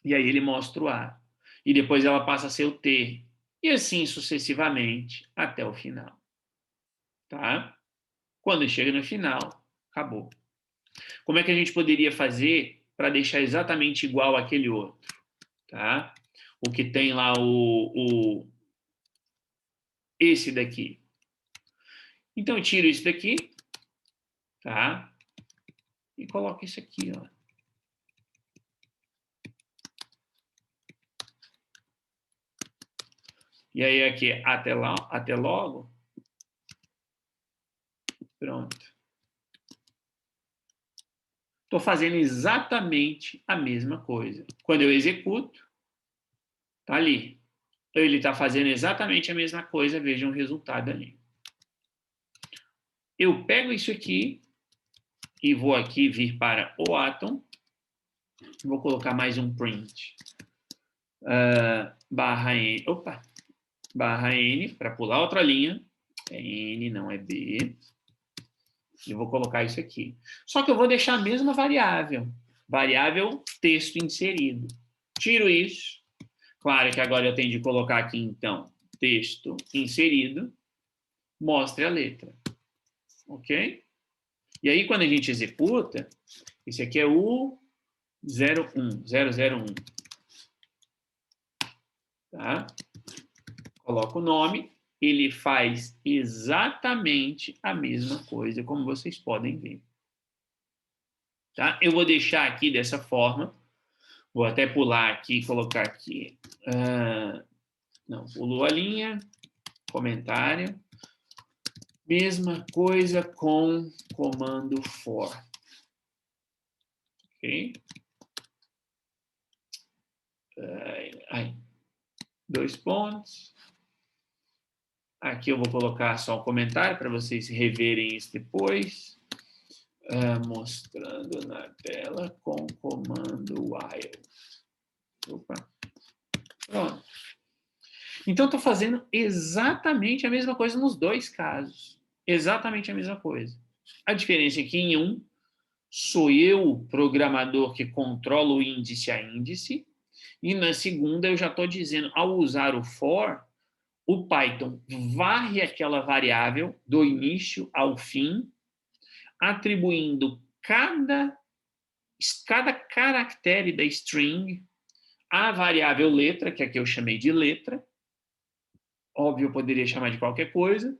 [SPEAKER 1] E aí ele mostra o a. E depois ela passa a ser o t. E assim sucessivamente até o final. Tá? Quando chega no final, acabou. Como é que a gente poderia fazer para deixar exatamente igual àquele outro? Tá? O que tem lá esse daqui. Então eu tiro isso daqui, tá? E coloco isso aqui, ó. E aí aqui, até logo. Pronto. Estou fazendo exatamente a mesma coisa. Quando eu executo, tá ali. Então, ele está fazendo exatamente a mesma coisa, vejam o resultado ali. Eu pego isso aqui e vou aqui vir para o Atom. Vou colocar mais um print. Barra N, barra N, para pular outra linha. É N, não é B. Eu vou colocar isso aqui. Só que eu vou deixar a mesma variável. Variável texto inserido. Tiro isso. Claro que agora eu tenho de colocar aqui, então, texto inserido. Mostre a letra. Ok? E aí, quando a gente executa, esse aqui é o 001. Tá? Coloca o nome. Ele faz exatamente a mesma coisa, como vocês podem ver. Tá? Eu vou deixar aqui dessa forma. Vou até pular aqui e colocar aqui. Não, pulou a linha. Comentário. Mesma coisa com comando for. Ok? Dois pontos. Aqui eu vou colocar só um comentário para vocês reverem isso depois. Mostrando na tela com comando while. Opa. Pronto. Então, estou fazendo exatamente a mesma coisa nos dois casos. Exatamente a mesma coisa. A diferença é que em um, sou eu, programador, que controla o índice a índice, e na segunda eu já estou dizendo, ao usar o for, o Python varre aquela variável do início ao fim, atribuindo cada caractere da string à variável letra, que aqui eu chamei de letra. Óbvio, eu poderia chamar de qualquer coisa.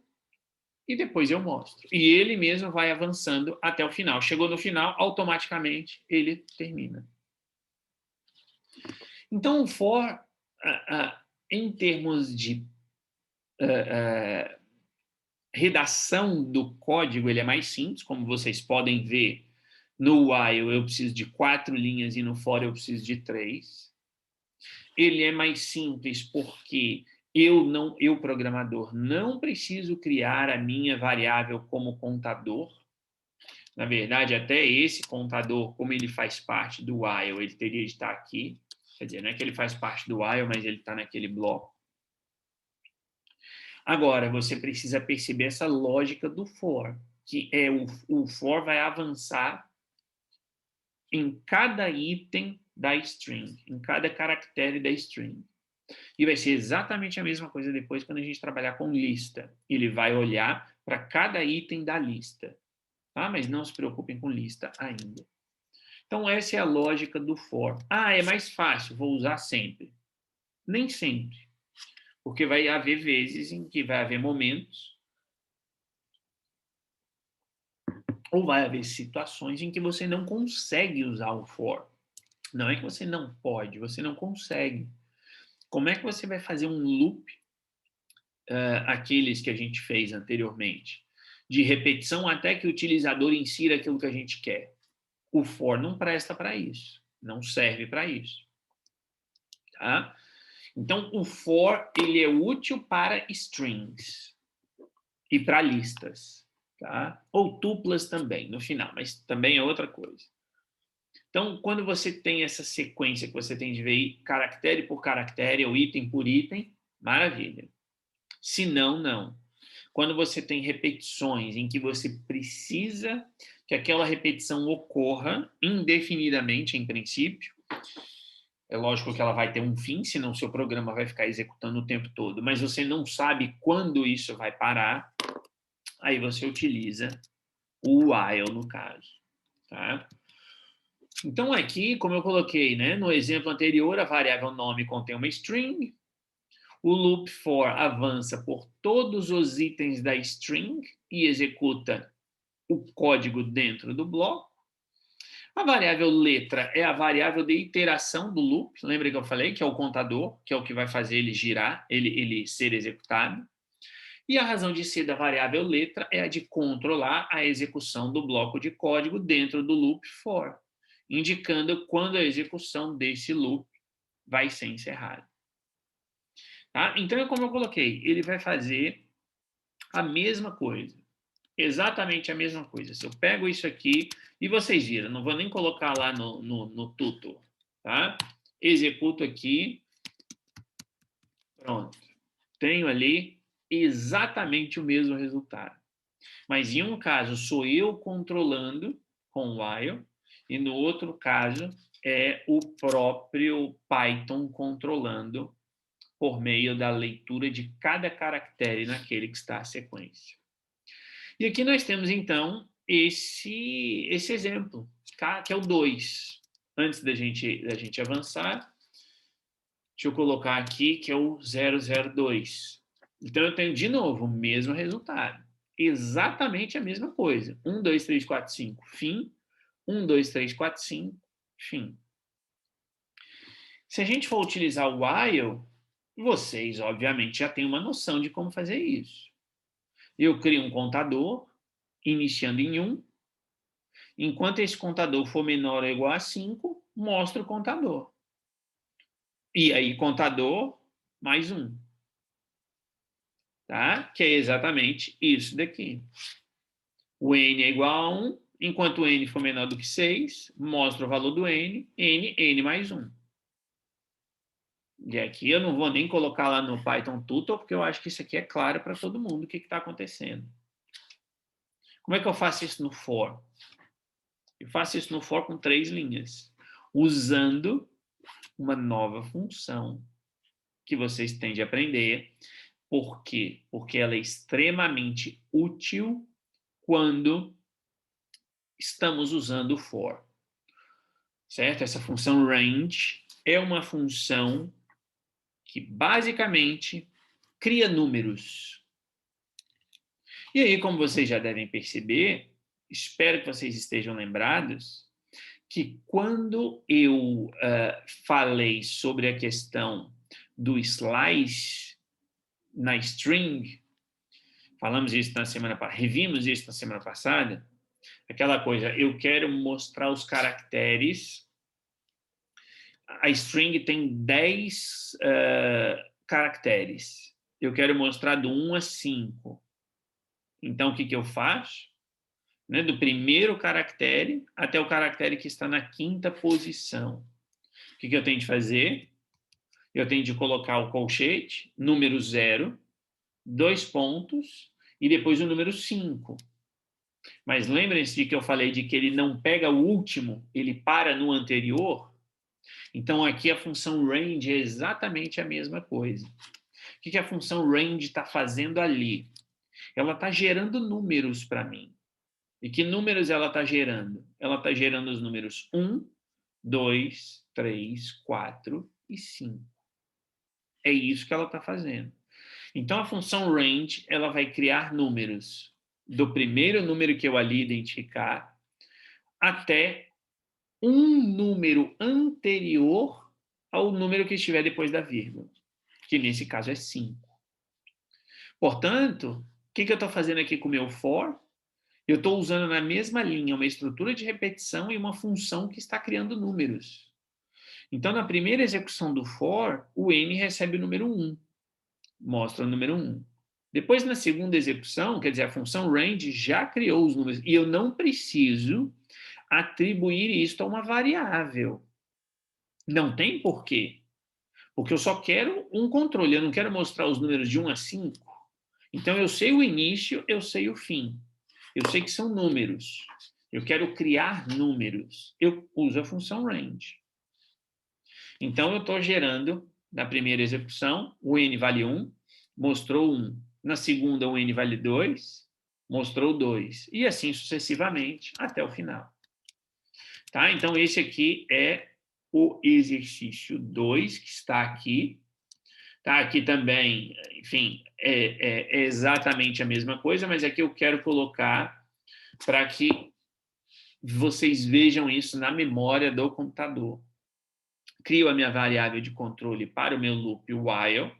[SPEAKER 1] E depois eu mostro. E ele mesmo vai avançando até o final. Chegou no final, automaticamente ele termina. Então, o for, em termos de redação do código, ele é mais simples, como vocês podem ver. No while eu preciso de 4 linhas e no for eu preciso de 3. Ele é mais simples porque eu, programador, não preciso criar a minha variável como contador. Na verdade, até esse contador, como ele faz parte do while, ele teria de estar aqui. Quer dizer, não é que ele faz parte do while, mas ele está naquele bloco. Agora, você precisa perceber essa lógica do for, que é o for vai avançar em cada item da string, em cada caractere da string. E vai ser exatamente a mesma coisa depois quando a gente trabalhar com lista. Ele vai olhar para cada item da lista. Tá? Mas não se preocupem com lista ainda. Então, essa é a lógica do for. É mais fácil, vou usar sempre. Nem sempre. Porque vai haver vezes em que vai haver momentos ou vai haver situações em que você não consegue usar o for. Não é que você não pode, você não consegue. Como é que você vai fazer um loop, aqueles que a gente fez anteriormente, de repetição até que o utilizador insira aquilo que a gente quer? O for não presta para isso, não serve para isso. Tá? Então, o for ele é útil para strings e para listas. Tá? Ou tuplas também, no final, mas também é outra coisa. Então, quando você tem essa sequência que você tem de ver caractere por caractere ou item por item, maravilha. Se não, não. Quando você tem repetições em que você precisa que aquela repetição ocorra indefinidamente, em princípio, é lógico que ela vai ter um fim, senão seu programa vai ficar executando o tempo todo, mas você não sabe quando isso vai parar, aí você utiliza o while, no caso. Tá? Então, aqui, como eu coloquei, né, no exemplo anterior, a variável nome contém uma string, o loop for avança por todos os itens da string e executa o código dentro do bloco. A variável letra é a variável de iteração do loop, lembra que eu falei que é o contador, que é o que vai fazer ele girar, ele ser executado. E a razão de ser da variável letra é a de controlar a execução do bloco de código dentro do loop for, indicando quando a execução desse loop vai ser encerrada. Tá? Então, é como eu coloquei, ele vai fazer a mesma coisa, exatamente a mesma coisa. Se eu pego isso aqui, e vocês viram, não vou nem colocar lá no tutor, tá? Executo aqui, pronto. Tenho ali exatamente o mesmo resultado. Mas em um caso sou eu controlando com o while, e no outro caso é o próprio Python controlando por meio da leitura de cada caractere naquele que está a sequência. E aqui nós temos, então, esse exemplo, que é o 2. Antes da gente avançar, deixa eu colocar aqui que é o 002. Então, eu tenho, de novo, o mesmo resultado. Exatamente a mesma coisa. 1, 2, 3, 4, 5, fim. 1, 2, 3, 4, 5, fim. Se a gente for utilizar o while, vocês, obviamente, já têm uma noção de como fazer isso. Eu crio um contador, iniciando em 1. Enquanto esse contador for menor ou igual a 5, mostra o contador. E aí, contador mais 1. Tá? Que é exatamente isso daqui. O n é igual a 1, enquanto o n for menor do que 6, mostra o valor do n mais 1. E aqui eu não vou nem colocar lá no Python Tutor, porque eu acho que isso aqui é claro para todo mundo o que está acontecendo. Como é que eu faço isso no for? Eu faço isso no for com 3 linhas, usando uma nova função que vocês têm de aprender, Por quê? Porque ela é extremamente útil quando estamos usando o for. Certo? Essa função range é uma função que basicamente cria números. E aí, como vocês já devem perceber, espero que vocês estejam lembrados, que quando eu falei sobre a questão do slice na string, falamos isso na semana passada, revimos isso na semana passada, aquela coisa, eu quero mostrar os caracteres. A string tem 10 caracteres. Eu quero mostrar do 1 a 5. Então, o que eu faço? Né, do primeiro caractere até o caractere que está na 5ª posição. O que eu tenho de fazer? Eu tenho de colocar o colchete, número 0, 2 pontos, e depois o número 5. Mas lembrem-se de que eu falei de que ele não pega o último, ele para no anterior. Então, aqui a função range é exatamente a mesma coisa. O que a função range está fazendo ali? Ela está gerando números para mim. E que números ela está gerando? Ela está gerando os números 1, 2, 3, 4 e 5. É isso que ela está fazendo. Então, a função range ela vai criar números do primeiro número que eu ali identificar até um número anterior ao número que estiver depois da vírgula, que nesse caso é 5. Portanto, o que eu estou fazendo aqui com o meu for? Eu estou usando na mesma linha uma estrutura de repetição e uma função que está criando números. Então, na primeira execução do for, o n recebe o número 1, mostra o número 1. Depois, na segunda execução, quer dizer, a função range já criou os números, e eu não preciso atribuir isso a uma variável. Não tem porquê. Porque eu só quero um controle, eu não quero mostrar os números de 1 a 5. Então, eu sei o início, eu sei o fim. Eu sei que são números. Eu quero criar números. Eu uso a função range. Então, eu estou gerando, na primeira execução, o n vale 1, mostrou 1. Na segunda, o n vale 2, mostrou 2. E assim sucessivamente, até o final. Tá? Então, esse aqui é o exercício 2, que está aqui. Tá? Aqui também, enfim, é exatamente a mesma coisa, mas aqui eu quero colocar para que vocês vejam isso na memória do computador. Crio a minha variável de controle para o meu loop while.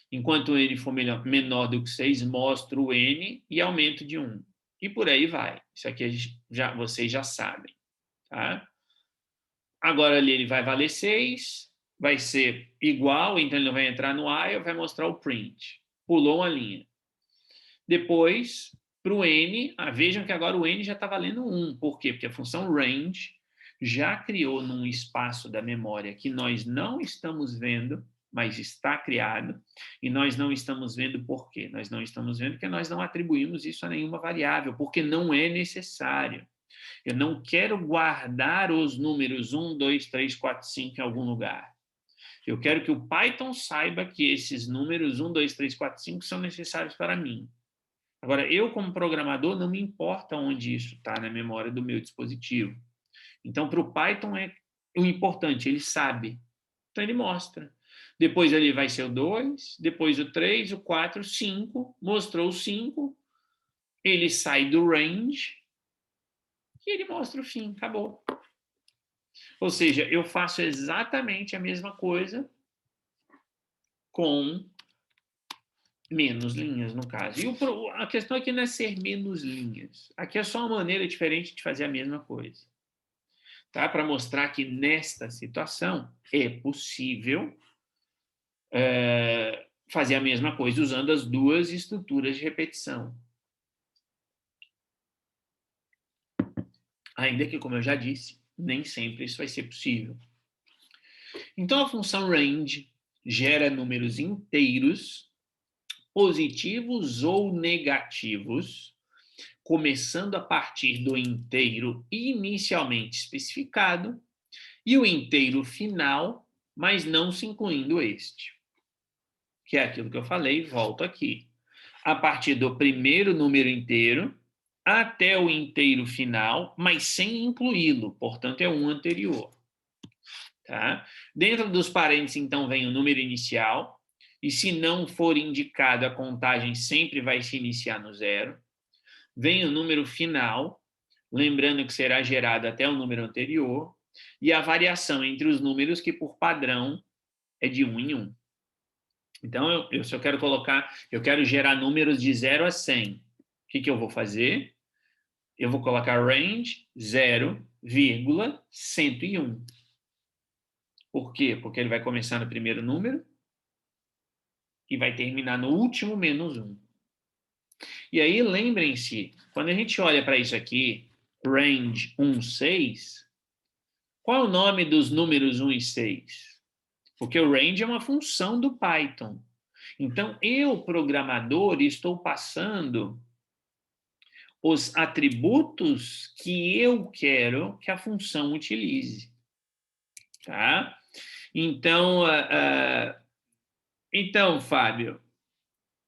[SPEAKER 1] Enquanto o n for menor do que 6, mostro o n e aumento de 1. E por aí vai. Isso aqui vocês já sabem. Tá? Agora ali ele vai valer 6, vai ser igual, então ele não vai entrar no while, vai mostrar o print. Pulou uma linha. Depois, para o n, vejam que agora o n já está valendo 1. Por quê? Porque a função range já criou num espaço da memória que nós não estamos vendo, mas está criado, e nós não estamos vendo por quê? Nós não estamos vendo porque nós não atribuímos isso a nenhuma variável, porque não é necessário. Eu não quero guardar os números 1, 2, 3, 4, 5 em algum lugar. Eu quero que o Python saiba que esses números 1, 2, 3, 4, 5 são necessários para mim. Agora, eu, como programador, não me importa onde isso está na memória do meu dispositivo. Então, para o Python é o importante, ele sabe. Então, ele mostra. Depois ele vai ser o 2, depois o 3, o 4, o 5, mostrou o 5, ele sai do range e ele mostra o fim, acabou. Ou seja, eu faço exatamente a mesma coisa com menos linhas, no caso. E a questão aqui não é ser menos linhas. Aqui é só uma maneira diferente de fazer a mesma coisa. Tá? Para mostrar que nesta situação é possível fazer a mesma coisa usando as duas estruturas de repetição. Ainda que, como eu já disse, nem sempre isso vai ser possível. Então, a função range gera números inteiros, positivos ou negativos, começando a partir do inteiro inicialmente especificado e o inteiro final, mas não se incluindo este. que é aquilo que eu falei, volto aqui. A partir do primeiro número inteiro até o inteiro final, mas sem incluí-lo, portanto, é um anterior. Tá? Dentro dos parênteses, então, vem o número inicial, e se não for indicado, a contagem sempre vai se iniciar no zero. Vem o número final, lembrando que será gerado até o número anterior, e a variação entre os números, que por padrão é de 1 em 1. Então, se eu quero eu quero gerar números de 0 a 100, o que eu vou fazer? Eu vou colocar range 0,101. Por quê? Porque ele vai começar no primeiro número e vai terminar no último menos 1. E aí, lembrem-se, quando a gente olha para isso aqui, range 16, qual é o nome dos números 1 e 6? Porque o range é uma função do Python. Então, eu, programador, estou passando os atributos que eu quero que a função utilize. Tá? Então, Fábio,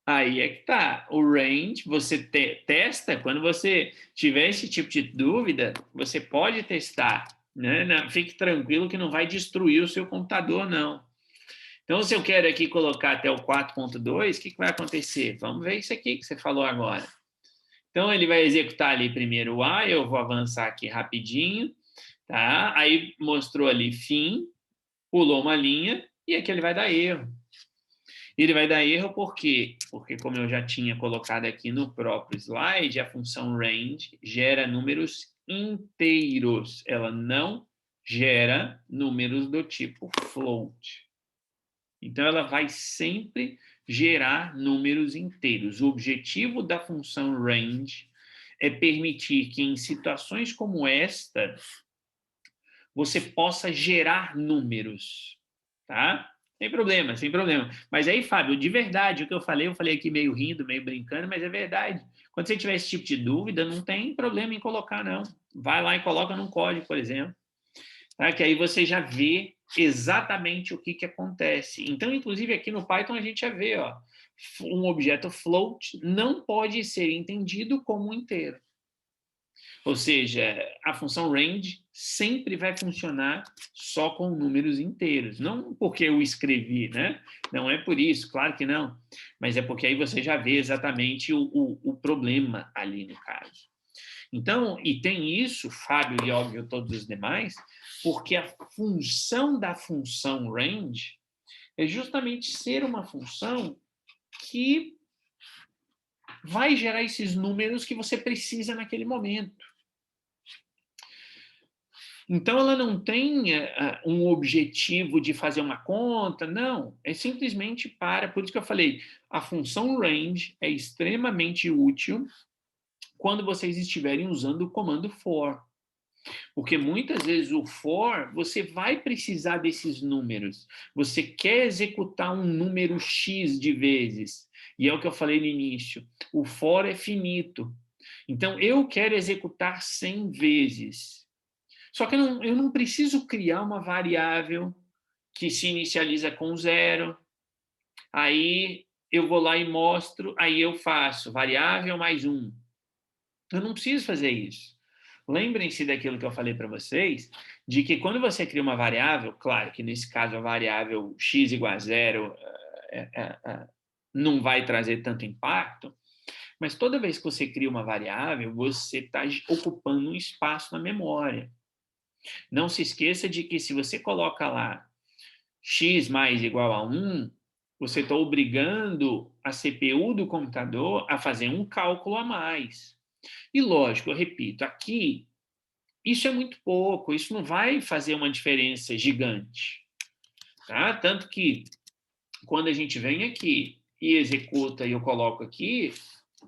[SPEAKER 1] aí é que tá. O range, você testa, quando você tiver esse tipo de dúvida, você pode testar. Né? Não, fique tranquilo que não vai destruir o seu computador, não. Então, se eu quero aqui colocar até o 4.2, o que vai acontecer? Vamos ver isso aqui que você falou agora. Então, ele vai executar ali primeiro o A, eu vou avançar aqui rapidinho, tá? Aí mostrou ali fim, pulou uma linha, e aqui ele vai dar erro. Ele vai dar erro por quê? Porque, como eu já tinha colocado aqui no próprio slide, a função range gera números inteiros. Ela não gera números do tipo float. Então, ela vai sempre gerar números inteiros. O objetivo da função range é permitir que, em situações como esta, você possa gerar números, tá? Sem problema, sem problema. Mas aí, Fábio, de verdade, o que eu falei aqui meio rindo, meio brincando, mas é verdade. Quando você tiver esse tipo de dúvida, não tem problema em colocar, não. Vai lá e coloca num código, por exemplo. Tá? Que aí você já vê exatamente o que acontece. Então, inclusive, aqui no Python a gente já vê, ó, um objeto float não pode ser entendido como um inteiro. Ou seja, a função range sempre vai funcionar só com números inteiros. Não porque eu escrevi, né? Não é por isso, claro que não. Mas é porque aí você já vê exatamente o problema ali no caso. Então, e tem isso, Fábio e óbvio todos os demais, porque a função da função range é justamente ser uma função que vai gerar esses números que você precisa naquele momento. Então, ela não tem um objetivo de fazer uma conta, não. É simplesmente por isso que eu falei, a função range é extremamente útil quando vocês estiverem usando o comando for. Porque muitas vezes o for, você vai precisar desses números. Você quer executar um número X de vezes. E é o que eu falei no início. O for é finito. Então, eu quero executar 100 vezes. Só que eu não preciso criar uma variável que se inicializa com 0. Aí eu vou lá e mostro, aí eu faço variável mais 1. Eu não preciso fazer isso. Lembrem-se daquilo que eu falei para vocês, de que quando você cria uma variável, claro que nesse caso a variável x igual a 0 não vai trazer tanto impacto, mas toda vez que você cria uma variável, você está ocupando um espaço na memória. Não se esqueça de que se você coloca lá x mais igual a 1, você está obrigando a CPU do computador a fazer um cálculo a mais. E lógico, eu repito, aqui, isso é muito pouco, isso não vai fazer uma diferença gigante. Tá? Tanto que, quando a gente vem aqui e executa e eu coloco aqui,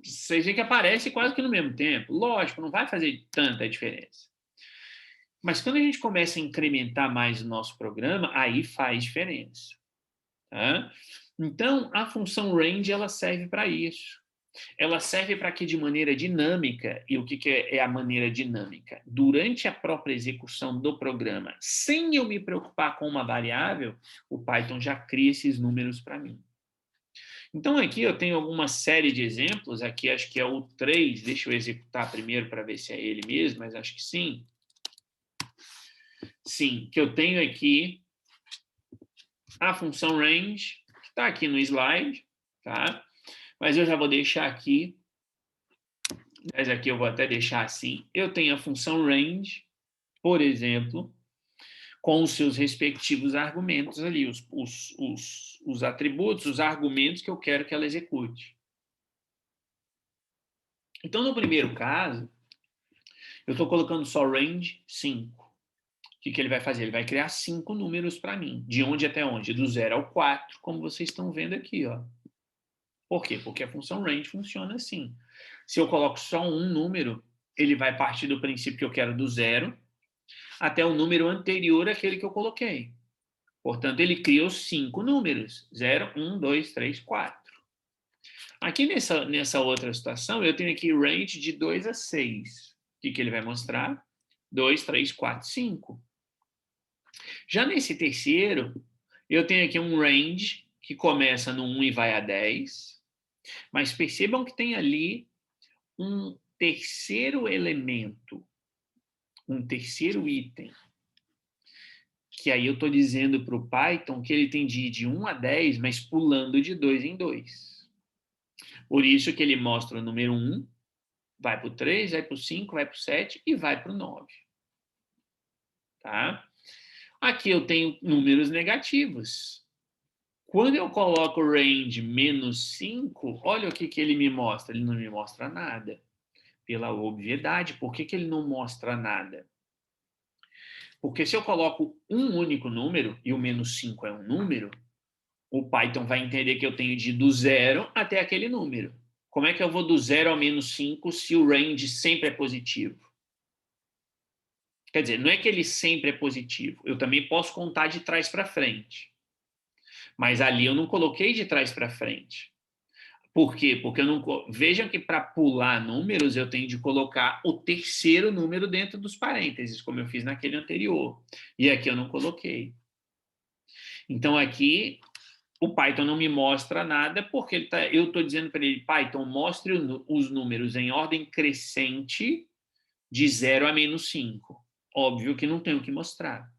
[SPEAKER 1] vocês veem que aparece quase que no mesmo tempo. Lógico, não vai fazer tanta diferença. Mas quando a gente começa a incrementar mais o nosso programa, aí faz diferença. Tá? Então, a função range ela serve para isso. Ela serve para que, de maneira dinâmica, e o que é a maneira dinâmica? Durante a própria execução do programa, sem eu me preocupar com uma variável, o Python já cria esses números para mim. Então, aqui eu tenho alguma série de exemplos. Aqui acho que é o 3. Deixa eu executar primeiro para ver se é ele mesmo, mas acho que sim. Sim, que eu tenho aqui a função range, que está aqui no slide, tá? Mas eu já vou deixar aqui. Mas aqui eu vou até deixar assim. Eu tenho a função range, por exemplo, com os seus respectivos argumentos ali, os atributos, os argumentos que eu quero que ela execute. Então, no primeiro caso, eu estou colocando só range 5. O que ele vai fazer? Ele vai criar 5 números para mim. De onde até onde? Do 0 ao 4, como vocês estão vendo aqui. Ó. Por quê? Porque a função range funciona assim. Se eu coloco só um número, ele vai partir do princípio que eu quero do 0 até o número anterior àquele que eu coloquei. Portanto, ele cria os 5 números. 0, 1, 2, 3, 4. Aqui nessa outra situação, eu tenho aqui range de 2 a 6. O que ele vai mostrar? 2, 3, 4, 5. Já nesse terceiro, eu tenho aqui um range que começa no 1 e vai a 10. Mas percebam que tem ali um terceiro elemento, um terceiro item, que aí eu estou dizendo para o Python que ele tem de ir de 1 a 10, mas pulando de 2 em 2. Por isso que ele mostra o número 1, vai para o 3, vai para o 5, vai para o 7 e vai para o 9. Tá? Aqui eu tenho números negativos. Quando eu coloco range menos 5, olha o que ele me mostra. Ele não me mostra nada. Pela obviedade, por que ele não mostra nada? Porque se eu coloco um único número, e o menos 5 é um número, o Python vai entender que eu tenho de ir do 0 até aquele número. Como é que eu vou do 0 ao menos 5 se o range sempre é positivo? Quer dizer, não é que ele sempre é positivo. Eu também posso contar de trás para frente. Mas ali eu não coloquei de trás para frente. Por quê? Porque eu não. Vejam que para pular números eu tenho de colocar o terceiro número dentro dos parênteses, como eu fiz naquele anterior. E aqui eu não coloquei. Então aqui o Python não me mostra nada, porque eu estou dizendo para ele, Python, mostre os números em ordem crescente de 0 a menos 5. Óbvio que não tenho que mostrar.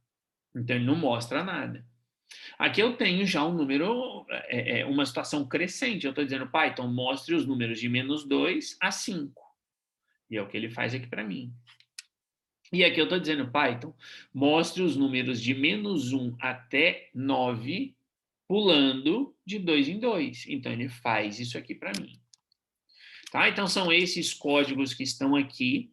[SPEAKER 1] Então ele não mostra nada. Aqui eu tenho já um número, uma situação crescente. Eu estou dizendo, Python, mostre os números de menos 2 a 5. E é o que ele faz aqui para mim. E aqui eu estou dizendo, Python, mostre os números de menos 1 até 9, pulando de 2 em 2. Então, ele faz isso aqui para mim. Tá? Então, são esses códigos que estão aqui.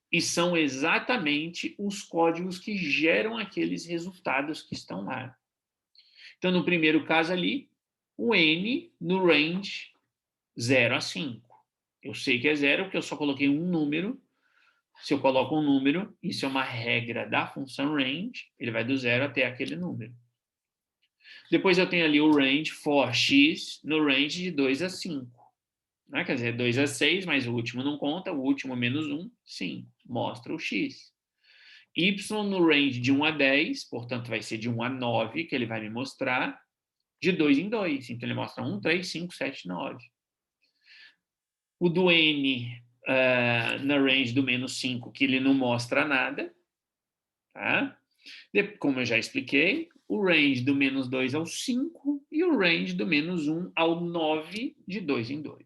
[SPEAKER 1] E são exatamente os códigos que geram aqueles resultados que estão lá. Então, no primeiro caso ali, o n no range 0 a 5. Eu sei que é 0 porque eu só coloquei um número. Se eu coloco um número, isso é uma regra da função range, ele vai do 0 até aquele número. Depois eu tenho ali o range for x no range de 2 a 5. Né? Quer dizer, 2 a 6, mas o último não conta, o último menos 1, sim, mostra o x. Y no range de 1 a 10, portanto vai ser de 1 a 9 que ele vai me mostrar, de 2 em 2. Então ele mostra 1, 3, 5, 7, 9. O do n na range do menos 5, que ele não mostra nada. Tá? Como eu já expliquei, o range do menos 2 ao 5 e o range do menos 1 ao 9, de 2 em 2.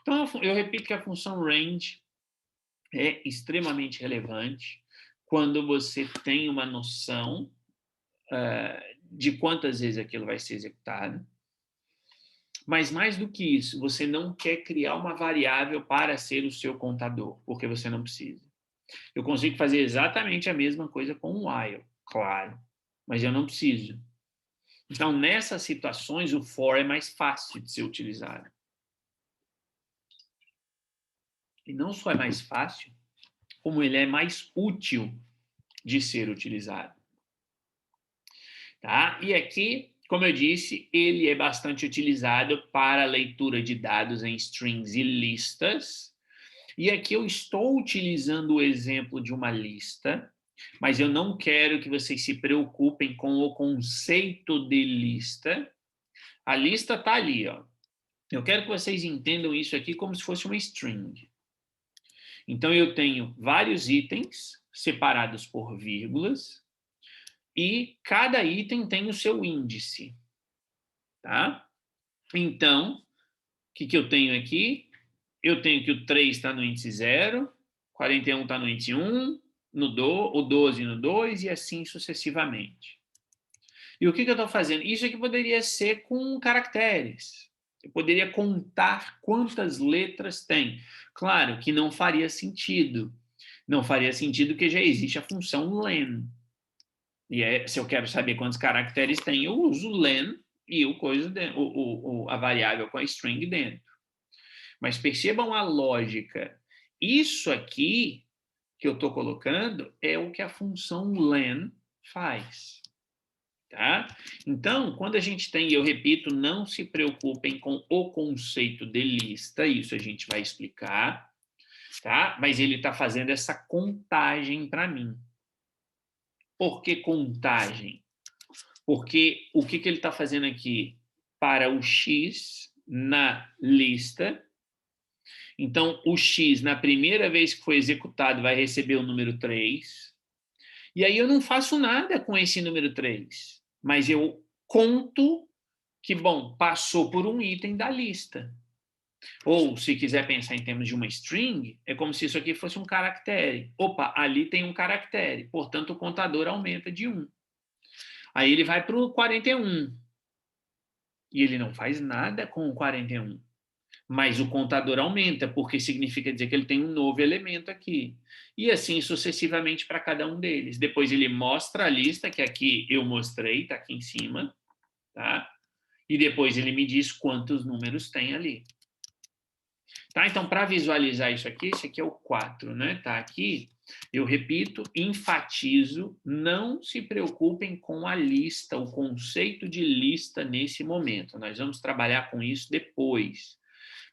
[SPEAKER 1] Então, eu repito que a função range é extremamente relevante quando você tem uma noção de quantas vezes aquilo vai ser executado. Mas, mais do que isso, você não quer criar uma variável para ser o seu contador, porque você não precisa. Eu consigo fazer exatamente a mesma coisa com o while, claro, mas eu não preciso. Então, nessas situações, o for é mais fácil de ser utilizado. E não só é mais fácil, como ele é mais útil de ser utilizado. Tá? E aqui, como eu disse, ele é bastante utilizado para leitura de dados em strings e listas. E aqui eu estou utilizando o exemplo de uma lista, mas eu não quero que vocês se preocupem com o conceito de lista. A lista está ali, ó. Eu quero que vocês entendam isso aqui como se fosse uma string. Então, eu tenho vários itens separados por vírgulas e cada item tem o seu índice, tá? Então, o que eu tenho aqui? Eu tenho que o 3 está no índice 0, 41 está no índice 1, o 12 no 2 e assim sucessivamente. E o que eu estou fazendo? Isso aqui poderia ser com caracteres. Eu poderia contar quantas letras tem. Claro que não faria sentido. Não faria sentido porque já existe a função len. E se eu quero saber quantos caracteres tem, eu uso len e a variável com a string dentro. Mas percebam a lógica. Isso aqui que eu estou colocando é o que a função len faz. Tá? Então, quando a gente tem, eu repito, não se preocupem com o conceito de lista, isso a gente vai explicar, tá? Mas ele está fazendo essa contagem para mim. Por que contagem? Porque o que ele está fazendo aqui? Para o X na lista, então o X, na primeira vez que foi executado, vai receber o número 3, e aí eu não faço nada com esse número 3, mas eu conto que, bom, passou por um item da lista. Ou, se quiser pensar em termos de uma string, é como se isso aqui fosse um caractere. Opa, ali tem um caractere, portanto, o contador aumenta de 1. Aí ele vai para o 41. E ele não faz nada com o 41. Mas o contador aumenta, porque significa dizer que ele tem um novo elemento aqui. E assim sucessivamente para cada um deles. Depois ele mostra a lista, que aqui eu mostrei, está aqui em cima. Tá? E depois ele me diz quantos números tem ali. Tá? Então, para visualizar isso aqui, esse aqui é o 4, né? Tá aqui. Eu repito, enfatizo, não se preocupem com a lista, o conceito de lista nesse momento. Nós vamos trabalhar com isso depois.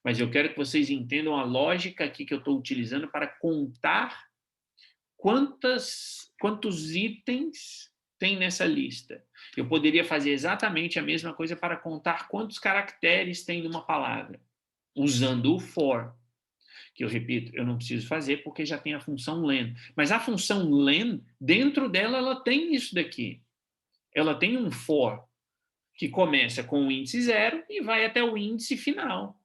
[SPEAKER 1] Mas eu quero que vocês entendam a lógica aqui que eu estou utilizando para contar quantos itens tem nessa lista. Eu poderia fazer exatamente a mesma coisa para contar quantos caracteres tem numa palavra, usando o for, que eu repito, eu não preciso fazer porque já tem a função len. Mas a função len, dentro dela, ela tem isso daqui. Ela tem um for, que começa com o índice 0 e vai até o índice final.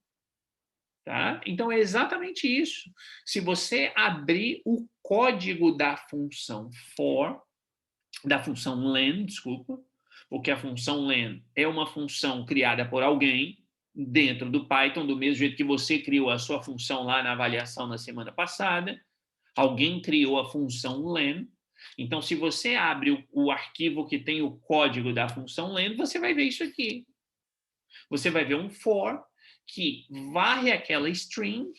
[SPEAKER 1] Tá? Então, é exatamente isso. Se você abrir o código da função for, da função len, desculpa, porque a função len é uma função criada por alguém dentro do Python, do mesmo jeito que você criou a sua função lá na avaliação na semana passada, alguém criou a função len. Então, se você abre o arquivo que tem o código da função len, você vai ver isso aqui. Você vai ver um for que varre aquela string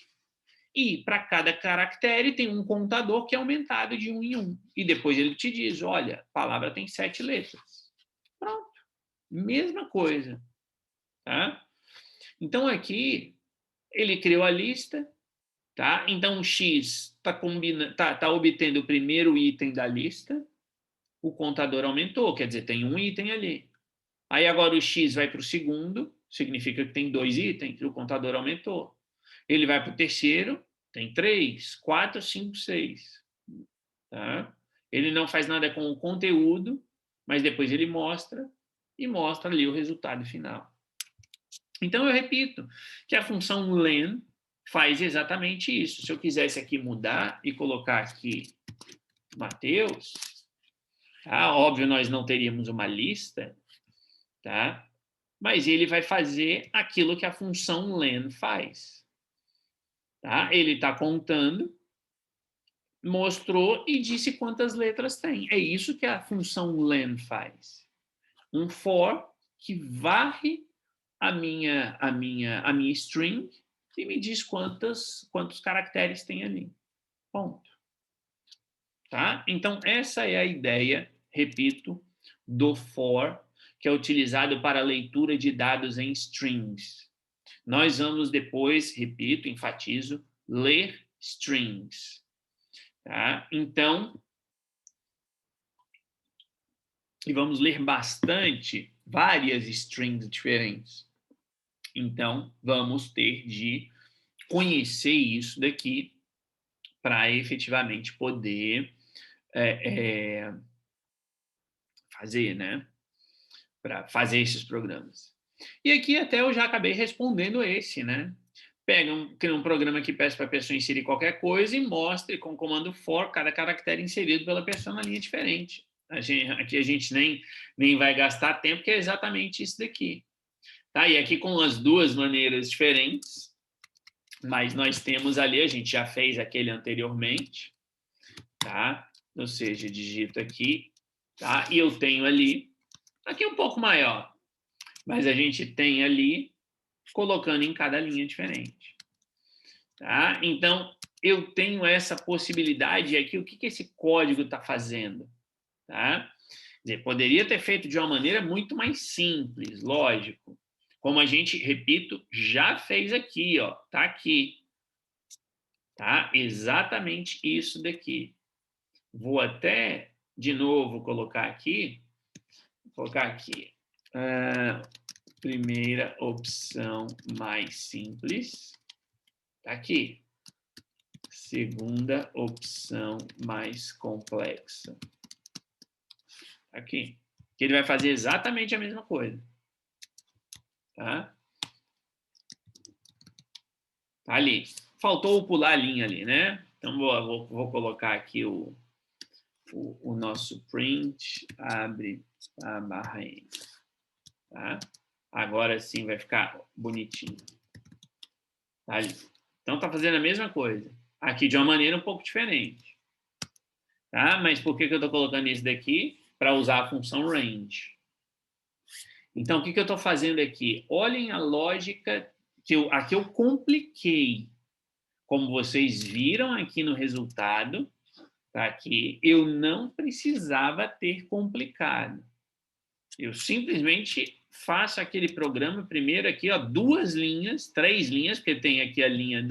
[SPEAKER 1] e para cada caractere tem um contador que é aumentado de 1 em 1. E depois ele te diz, olha, a palavra tem 7 letras. Pronto. Mesma coisa. Tá? Então, aqui, ele criou a lista. Tá? Então, o X tá obtendo o primeiro item da lista. O contador aumentou, quer dizer, tem um item ali. Aí, agora, o X vai para o segundo, significa que tem 2 itens, o contador aumentou. Ele vai para o terceiro, tem 3, 4, 5, 6. Tá? Ele não faz nada com o conteúdo, mas depois ele mostra e mostra ali o resultado final. Então, eu repito que a função len faz exatamente isso. Se eu quisesse aqui mudar e colocar aqui Mateus, tá? Óbvio, nós não teríamos uma lista, tá? Mas ele vai fazer aquilo que a função len faz. Tá? Ele está contando, mostrou e disse quantas letras tem. É isso que a função len faz. Um for que varre a minha string e me diz quantos caracteres tem ali. Ponto. Tá? Então, essa é a ideia, repito, do for, que é utilizado para a leitura de dados em strings. Nós vamos depois, repito, enfatizo, ler strings. Tá? Então, e vamos ler bastante várias strings diferentes. Então, vamos ter de conhecer isso daqui para efetivamente poder fazer, né? Para fazer esses programas. E aqui até eu já acabei respondendo esse, né? Cria um programa que peça para a pessoa inserir qualquer coisa e mostre com o comando for cada caractere inserido pela pessoa na linha diferente. Aqui a gente nem vai gastar tempo, que é exatamente isso daqui. Tá? E aqui com as duas maneiras diferentes, mas nós temos ali, a gente já fez aquele anteriormente, tá? Ou seja, digito aqui, tá? E eu tenho ali, aqui um pouco maior, mas a gente tem ali, colocando em cada linha diferente. Tá? Então, eu tenho essa possibilidade aqui, o que esse código está fazendo? Tá? Quer dizer, poderia ter feito de uma maneira muito mais simples, lógico. Como a gente, repito, já fez aqui, ó, tá aqui. Tá? Exatamente isso daqui. Vou até, de novo, colocar aqui. Primeira opção mais simples. Tá aqui. Segunda opção mais complexa. Aqui. Que ele vai fazer exatamente a mesma coisa. Tá? Tá ali. Faltou pular a linha ali, né? Então, vou colocar aqui o nosso print, abre a barra N. Tá? Agora sim vai ficar bonitinho. Tá ali. Então, tá fazendo a mesma coisa. Aqui de uma maneira um pouco diferente. Tá? Mas por que eu estou colocando isso daqui? Para usar a função range. Então, o que eu estou fazendo aqui? Olhem a lógica que aqui eu compliquei. Como vocês viram aqui no resultado, tá aqui, eu não precisava ter complicado. Eu simplesmente faço aquele programa primeiro aqui, ó, 2 linhas, 3 linhas, porque tem aqui a linha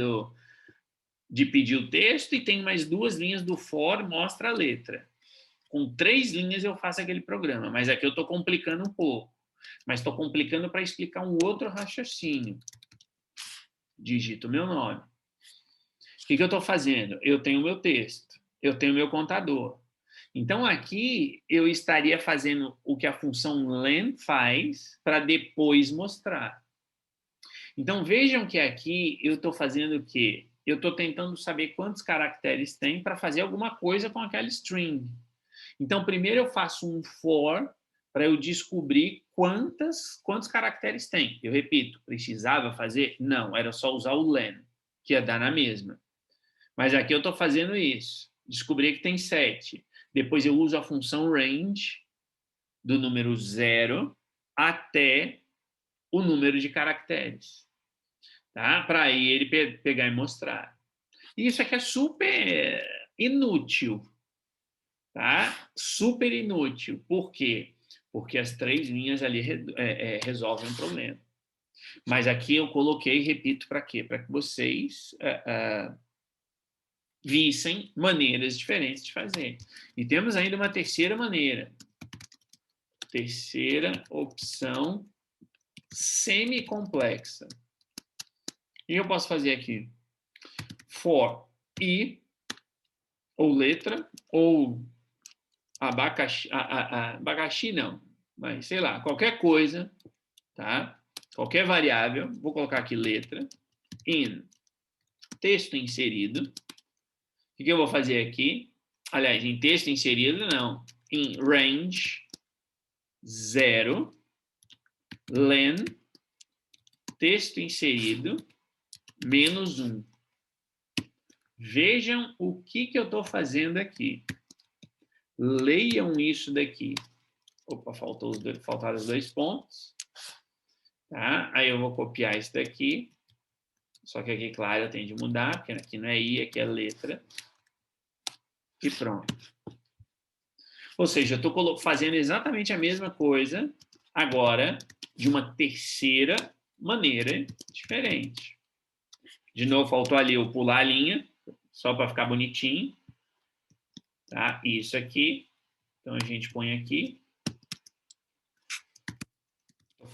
[SPEAKER 1] de pedir o texto e tem mais 2 linhas do for, mostra a letra. Com 3 linhas eu faço aquele programa, mas aqui eu estou complicando um pouco. Mas estou complicando para explicar um outro raciocínio. Digito o meu nome. O que eu estou fazendo? Eu tenho o meu texto, eu tenho o meu contador. Então, aqui eu estaria fazendo o que a função len faz para depois mostrar. Então, vejam que aqui eu estou fazendo o quê? Eu estou tentando saber quantos caracteres tem para fazer alguma coisa com aquela string. Então, primeiro eu faço um for para eu descobrir quantos caracteres tem. Eu repito, precisava fazer? Não, era só usar o len, que ia dar na mesma. Mas aqui eu estou fazendo isso. Descobri que tem 7. Depois eu uso a função range do número 0 até o número de caracteres. Tá? Para aí ele pegar e mostrar. E isso aqui é super inútil. Tá? Super inútil. Por quê? Porque as 3 linhas ali resolvem o problema. Mas aqui eu coloquei, repito, para quê? Para que vocês vissem maneiras diferentes de fazer. E temos ainda uma terceira maneira. Terceira opção semi-complexa. E eu posso fazer aqui for i, ou letra, ou abacaxi não, mas sei lá, qualquer coisa, tá? Qualquer variável, vou colocar aqui letra, in, texto inserido. O que eu vou fazer aqui? Aliás, em texto inserido, não. Em range 0, len, texto inserido, menos 1. Vejam o que eu estou fazendo aqui. Leiam isso daqui. Opa, faltaram os 2 pontos. Tá? Aí eu vou copiar isso daqui. Só que aqui, claro, eu tenho de mudar, porque aqui não é i, aqui é letra. E pronto. Ou seja, eu estou fazendo exatamente a mesma coisa, agora, de uma terceira maneira diferente. De novo, faltou ali eu pular a linha, só para ficar bonitinho. Tá? Isso aqui. Então, a gente põe aqui.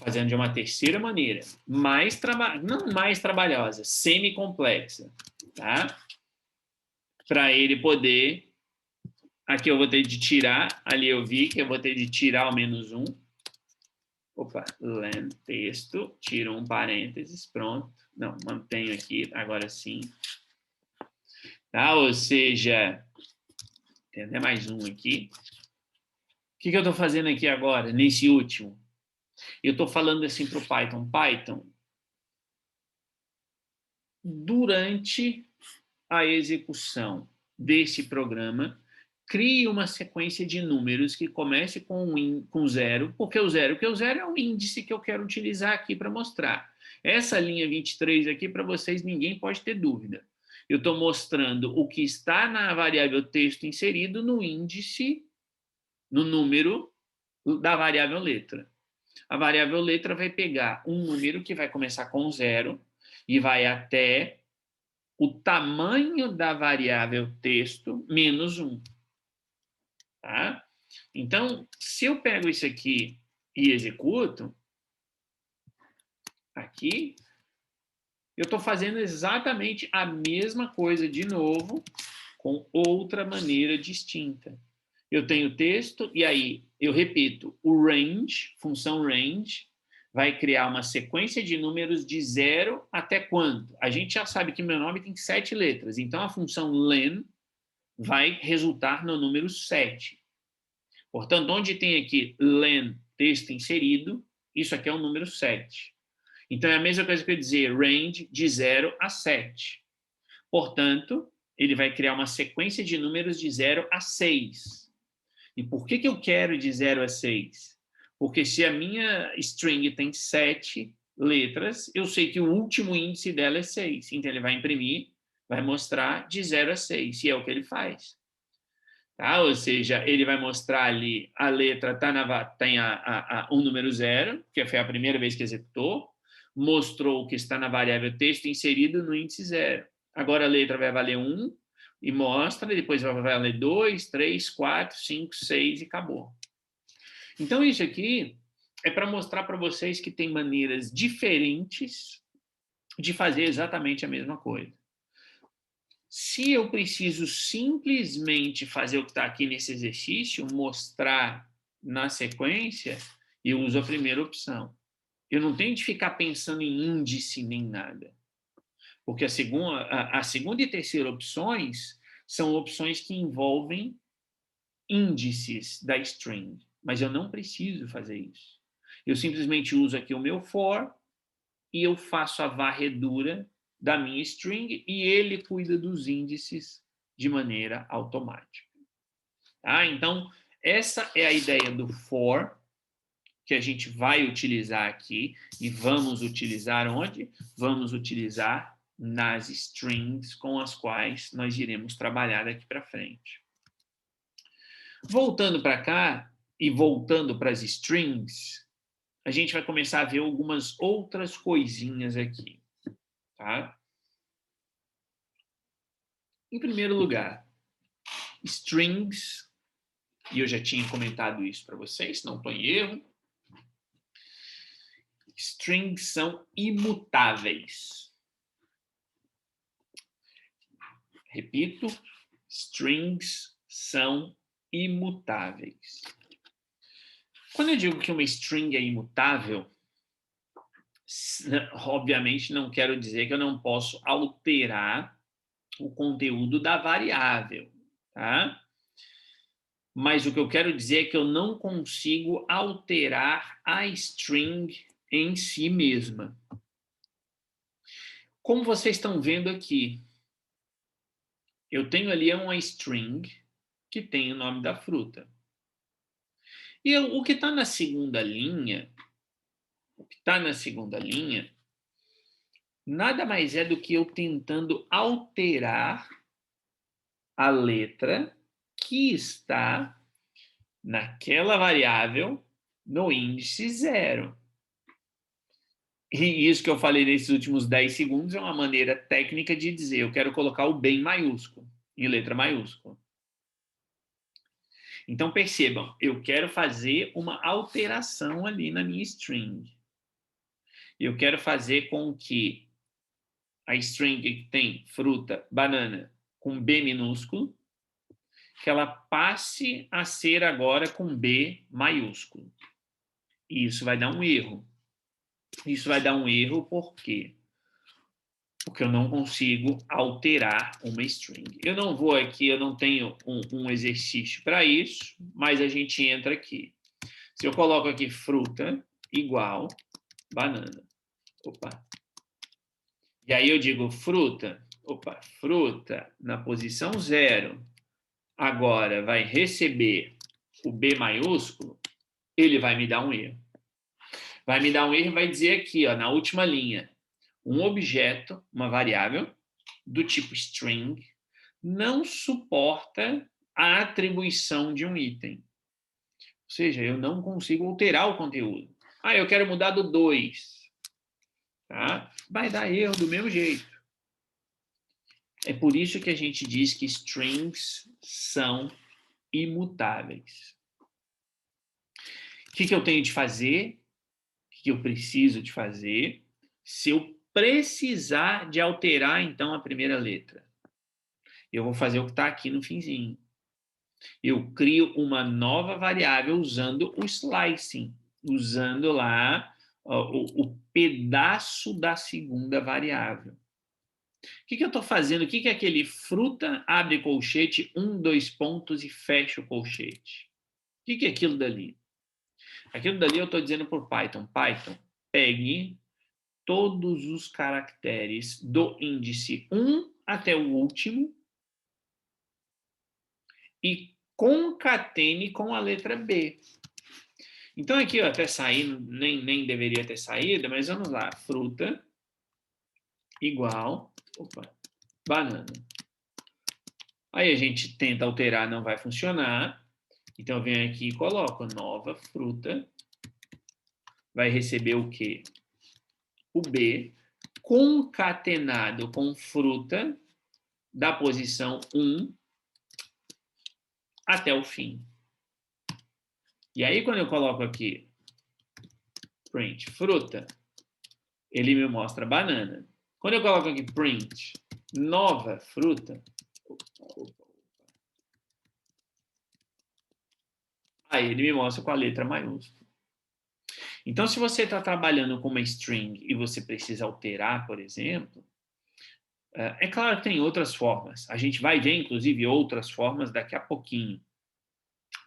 [SPEAKER 1] fazendo de uma terceira maneira, não mais trabalhosa, semi-complexa, tá? Para ele poder... Aqui eu vou ter de tirar, ali eu vi que eu vou ter de tirar o -1. Opa, len texto, tiro um parênteses, pronto. Não, mantenho aqui, agora sim. Tá? Ou seja, tem até mais um aqui. O que eu estou fazendo aqui agora, nesse último? Eu estou falando assim para o Python. Python, durante a execução desse programa, crie uma sequência de números que comece com 0, porque o 0 é o índice que eu quero utilizar aqui para mostrar. Essa linha 23 aqui, para vocês, ninguém pode ter dúvida. Eu estou mostrando o que está na variável texto inserido no índice, no número da variável letra. A variável letra vai pegar um número que vai começar com 0 e vai até o tamanho da variável texto menos 1. Tá? Então, se eu pego isso aqui e executo, aqui, eu estou fazendo exatamente a mesma coisa de novo, com outra maneira distinta. Eu tenho texto, e aí eu repito, o range, função range, vai criar uma sequência de números de 0 até quanto? A gente já sabe que meu nome tem 7 letras, então a função len vai resultar no número 7. Portanto, onde tem aqui len, texto inserido, isso aqui é o número 7. Então, é a mesma coisa que eu dizer range de 0 a 7. Portanto, ele vai criar uma sequência de números de 0 a 6. E por que eu quero de 0 a 6? Porque se a minha string tem 7 letras, eu sei que o último índice dela é 6. Então, ele vai imprimir, vai mostrar de 0 a 6, e é o que ele faz. Tá? Ou seja, ele vai mostrar ali a letra tem um número 0, que foi a primeira vez que executou, mostrou que está na variável texto inserido no índice 0. Agora a letra vai valer 1 e mostra, depois vai valer 2, 3, 4, 5, 6 e acabou. Então, isso aqui é para mostrar para vocês que tem maneiras diferentes de fazer exatamente a mesma coisa. Se eu preciso simplesmente fazer o que está aqui nesse exercício, mostrar na sequência, eu uso a primeira opção. Eu não tenho de ficar pensando em índice nem nada. Porque a segunda e terceira opções são opções que envolvem índices da string. Mas eu não preciso fazer isso. Eu simplesmente uso aqui o meu for e eu faço a varredura da minha string e ele cuida dos índices de maneira automática. Tá? Então, essa é a ideia do for, que a gente vai utilizar aqui, e vamos utilizar onde? Vamos utilizar nas strings com as quais nós iremos trabalhar daqui para frente. Voltando para cá, e voltando para as strings, a gente vai começar a ver algumas outras coisinhas aqui. Tá? Em primeiro lugar, strings, e eu já tinha comentado isso para vocês, não estou em erro. Strings são imutáveis. Repito, strings são imutáveis. Quando eu digo que uma string é imutável, obviamente não quero dizer que eu não posso alterar o conteúdo da variável, tá? Mas o que eu quero dizer é que eu não consigo alterar a string em si mesma. Como vocês estão vendo aqui, eu tenho ali uma string que tem o nome da fruta. E o que está na segunda linha, nada mais é do que eu tentando alterar a letra que está naquela variável no índice 0. E isso que eu falei nesses últimos 10 segundos é uma maneira técnica de dizer eu quero colocar o bem maiúsculo, em letra maiúscula. Então, percebam, eu quero fazer uma alteração ali na minha string. eu quero fazer com que a string que tem fruta, banana, com B minúsculo, que ela passe a ser agora com B maiúsculo. E isso vai dar um erro. Isso vai dar um erro por quê? Porque eu não consigo alterar uma string. Eu não vou aqui, eu não tenho um exercício para isso, mas a gente entra aqui. Se eu coloco aqui fruta igual banana. Opa. E aí eu digo fruta na posição 0, agora vai receber o B maiúsculo, ele vai me dar um erro. Vai me dar um erro e vai dizer aqui, ó, na última linha, um objeto, uma variável, do tipo string, não suporta a atribuição de um item. Ou seja, eu não consigo alterar o conteúdo. Eu quero mudar do 2. Tá? Vai dar erro do mesmo jeito. É por isso que a gente diz que strings são imutáveis. O que eu tenho de fazer? O que eu preciso de fazer? Se eu precisar de alterar, então, a primeira letra, eu vou fazer o que está aqui no finzinho. Eu crio uma nova variável usando o slicing, usando lá o pedaço da segunda variável. O que eu estou fazendo? O que é aquele fruta, abre colchete, 1, 2 pontos e fecha o colchete? O que é aquilo dali? Aquilo dali eu estou dizendo por Python. Python, pegue todos os caracteres do índice 1 até o último e concatene com a letra B. Então aqui eu até saí, nem deveria ter saído, mas vamos lá. Fruta igual, banana. Aí a gente tenta alterar, não vai funcionar. Então eu venho aqui e coloco nova fruta. Vai receber o quê? O B concatenado com fruta da posição 1 até o fim. E aí, quando eu coloco aqui print fruta, ele me mostra banana. Quando eu coloco aqui print nova fruta, aí ele me mostra com a letra maiúscula. Então, se você está trabalhando com uma string e você precisa alterar, por exemplo, é claro que tem outras formas. A gente vai ver, inclusive, outras formas daqui a pouquinho.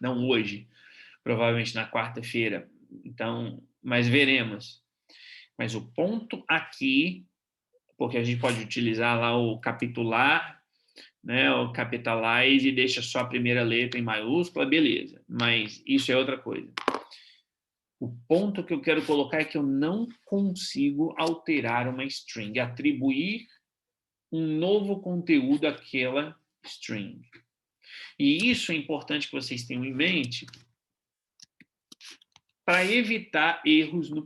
[SPEAKER 1] Não hoje, provavelmente na quarta-feira. Então, mas veremos. Mas o ponto aqui, porque a gente pode utilizar lá o capitular, né, o capitalize e deixa só a primeira letra em maiúscula, beleza. Mas isso é outra coisa. O ponto que eu quero colocar é que eu não consigo alterar uma string, atribuir um novo conteúdo àquela string. E isso é importante que vocês tenham em mente para evitar erros nos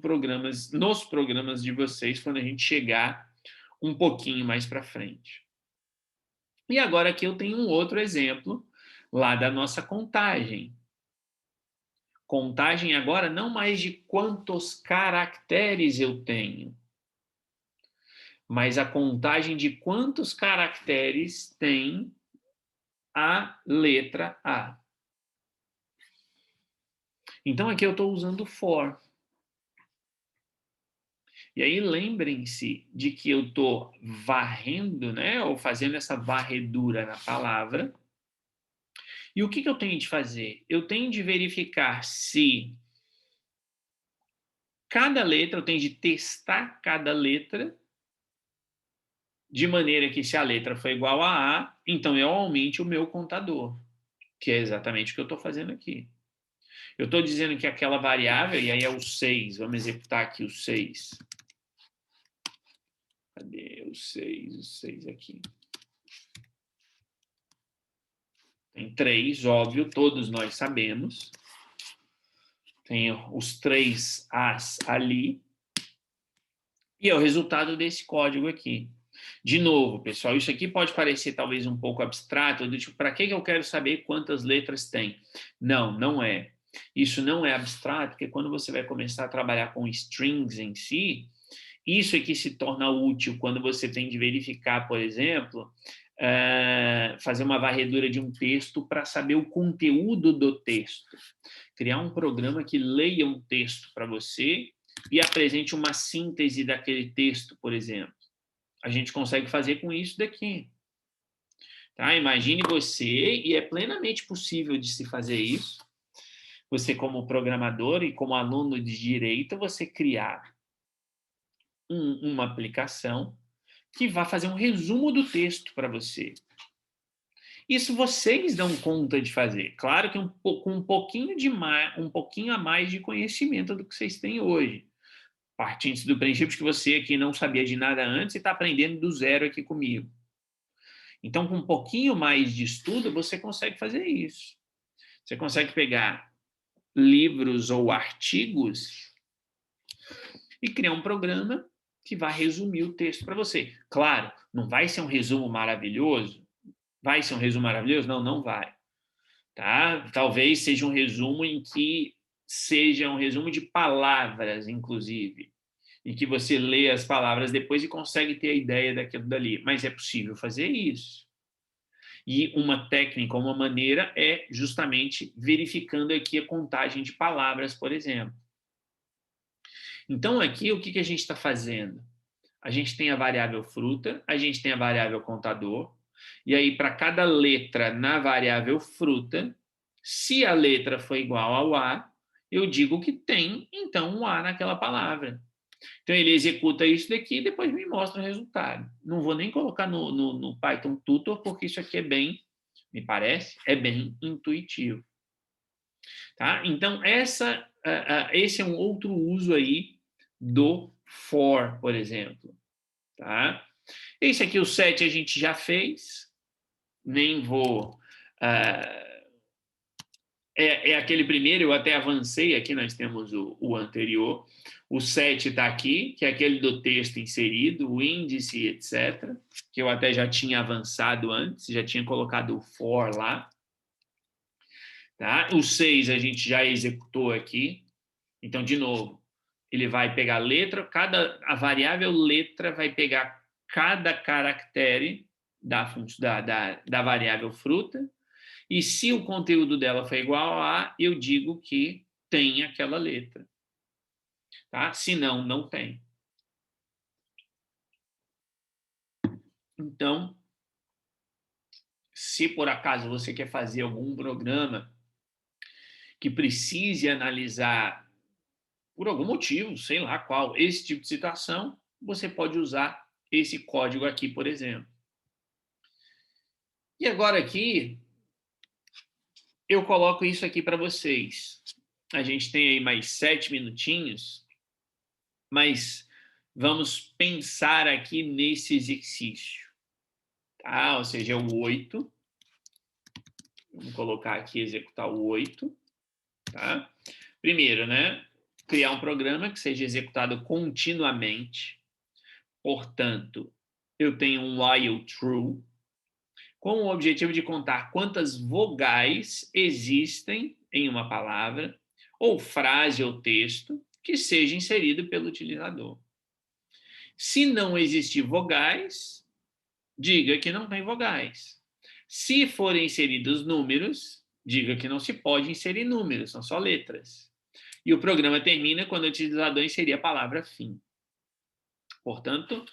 [SPEAKER 1] programas de vocês quando a gente chegar um pouquinho mais para frente. E agora aqui eu tenho um outro exemplo lá da nossa contagem. Contagem agora não mais de quantos caracteres eu tenho, mas a contagem de quantos caracteres tem a letra A. Então aqui eu estou usando for. E aí lembrem-se de que eu estou varrendo, né, ou fazendo essa varredura na palavra. E o que eu tenho de fazer? Eu tenho de verificar se cada letra, eu tenho de testar cada letra, de maneira que se a letra for igual a A, então eu aumente o meu contador, que é exatamente o que eu estou fazendo aqui. Eu estou dizendo que aquela variável, e aí é o 6, vamos executar aqui o 6. Cadê o 6? O 6 aqui. Tem 3, óbvio, todos nós sabemos. Tem os 3 As ali. E é o resultado desse código aqui. De novo, pessoal, isso aqui pode parecer talvez um pouco abstrato, do tipo, para que eu quero saber quantas letras tem? Não, não é. Isso não é abstrato, porque quando você vai começar a trabalhar com strings em si, Isso aqui se torna útil quando você tem de verificar, por exemplo, fazer uma varredura de um texto para saber o conteúdo do texto. Criar um programa que leia um texto para você e apresente uma síntese daquele texto, por exemplo. A gente consegue fazer com isso daqui. Tá? Imagine você, e é plenamente possível de se fazer isso, você como programador e como aluno de direito, você criar uma aplicação que vai fazer um resumo do texto para você. Isso vocês dão conta de fazer. Claro que com um pouquinho a mais de conhecimento do que vocês têm hoje. Partindo do princípio que você aqui não sabia de nada antes e está aprendendo do zero aqui comigo. Então, com um pouquinho mais de estudo, você consegue fazer isso. Você consegue pegar livros ou artigos e criar um programa que vai resumir o texto para você. Claro, não vai ser um resumo maravilhoso. Vai ser um resumo maravilhoso? Não, não vai. Tá? Talvez seja um resumo em que seja um resumo de palavras, inclusive, em que você lê as palavras depois e consegue ter a ideia daquilo dali. Mas é possível fazer isso. E uma técnica, uma maneira é justamente verificando aqui a contagem de palavras, por exemplo. Então, aqui, o que a gente está fazendo? A gente tem a variável fruta, a gente tem a variável contador, e aí, para cada letra na variável fruta, se a letra for igual ao A, eu digo que tem, então, um A naquela palavra. Então, ele executa isso daqui e depois me mostra o resultado. Não vou nem colocar no Python Tutor, porque isso aqui é bem, me parece, é bem intuitivo. Tá? Então, esse é um outro uso aí do for, por exemplo. Tá? Esse aqui, o set, a gente já fez. Nem vou... é aquele primeiro, eu até avancei, aqui nós temos o anterior. O set está aqui, que é aquele do texto inserido, o índice, etc., que eu até já tinha avançado antes, já tinha colocado o for lá. Tá? O 6 a gente já executou aqui. Então, de novo, ele vai pegar a letra, a variável letra vai pegar cada caractere da variável fruta, e se o conteúdo dela for igual a, eu digo que tem aquela letra. Tá? Se não, não tem. Então, se por acaso você quer fazer algum programa que precise analisar, por algum motivo, sei lá qual, esse tipo de situação, você pode usar esse código aqui, por exemplo. E agora aqui, eu coloco isso aqui para vocês. A gente tem aí mais 7 minutinhos, mas vamos pensar aqui nesse exercício. Tá? Ou seja, o 8. Vamos colocar aqui, executar o 8. Tá? Primeiro, né? Criar um programa que seja executado continuamente. Portanto, eu tenho um while true, com o objetivo de contar quantas vogais existem em uma palavra, ou frase ou texto, que seja inserido pelo utilizador. Se não existir vogais, diga que não tem vogais. Se forem inseridos números, diga que não se pode inserir números, são só letras. E o programa termina quando o utilizador inserir a palavra fim. Portanto,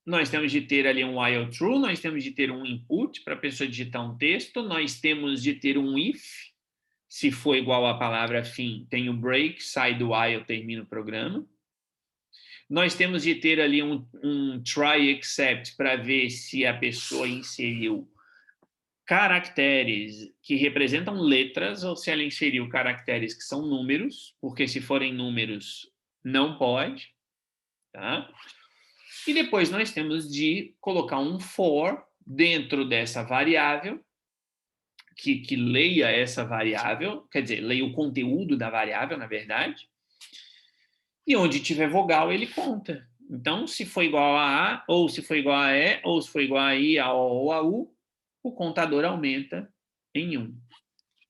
[SPEAKER 1] nós temos de ter ali um while true, nós temos de ter um input para a pessoa digitar um texto, nós temos de ter um if, se for igual à palavra fim, tem o break, sai do while, termina o programa. Nós temos de ter ali um try except para ver se a pessoa inseriu caracteres que representam letras ou se ela inseriu caracteres que são números, porque se forem números, não pode. Tá? E depois nós temos de colocar um for dentro dessa variável, que leia essa variável, quer dizer, leia o conteúdo da variável, na verdade, e onde tiver vogal, ele conta. Então, se for igual a A, ou se for igual a E, ou se for igual a I, a O ou a U, o contador aumenta em 1.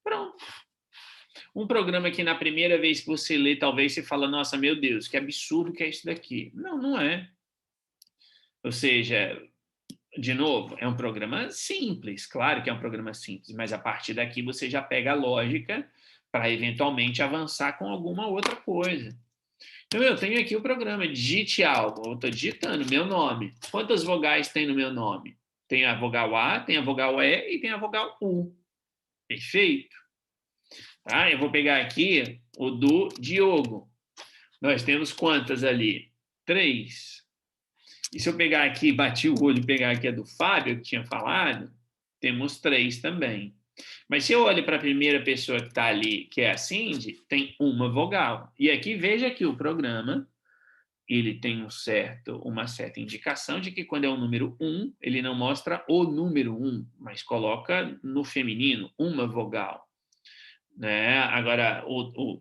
[SPEAKER 1] Pronto. Um programa que na primeira vez que você lê, talvez você fala, nossa, meu Deus, que absurdo que é isso daqui. Não, não é. Ou seja, de novo, é um programa simples, claro que é um programa simples, mas a partir daqui você já pega a lógica para eventualmente avançar com alguma outra coisa. Então, eu tenho aqui o programa, digite algo, eu estou digitando meu nome. Quantas vogais tem no meu nome? Tem a vogal A, tem a vogal E e tem a vogal U. Perfeito? Tá? Eu vou pegar aqui o do Diogo. Nós temos quantas ali? 3. E se eu pegar aqui, bater o olho e pegar aqui a do Fábio, que tinha falado, temos 3 também. Mas se eu olho para a primeira pessoa que está ali, que é a Cindy, tem uma vogal. E aqui veja que o programa ele tem uma certa indicação de que quando é o número 1, ele não mostra o número 1, mas coloca no feminino uma vogal. Né? Agora,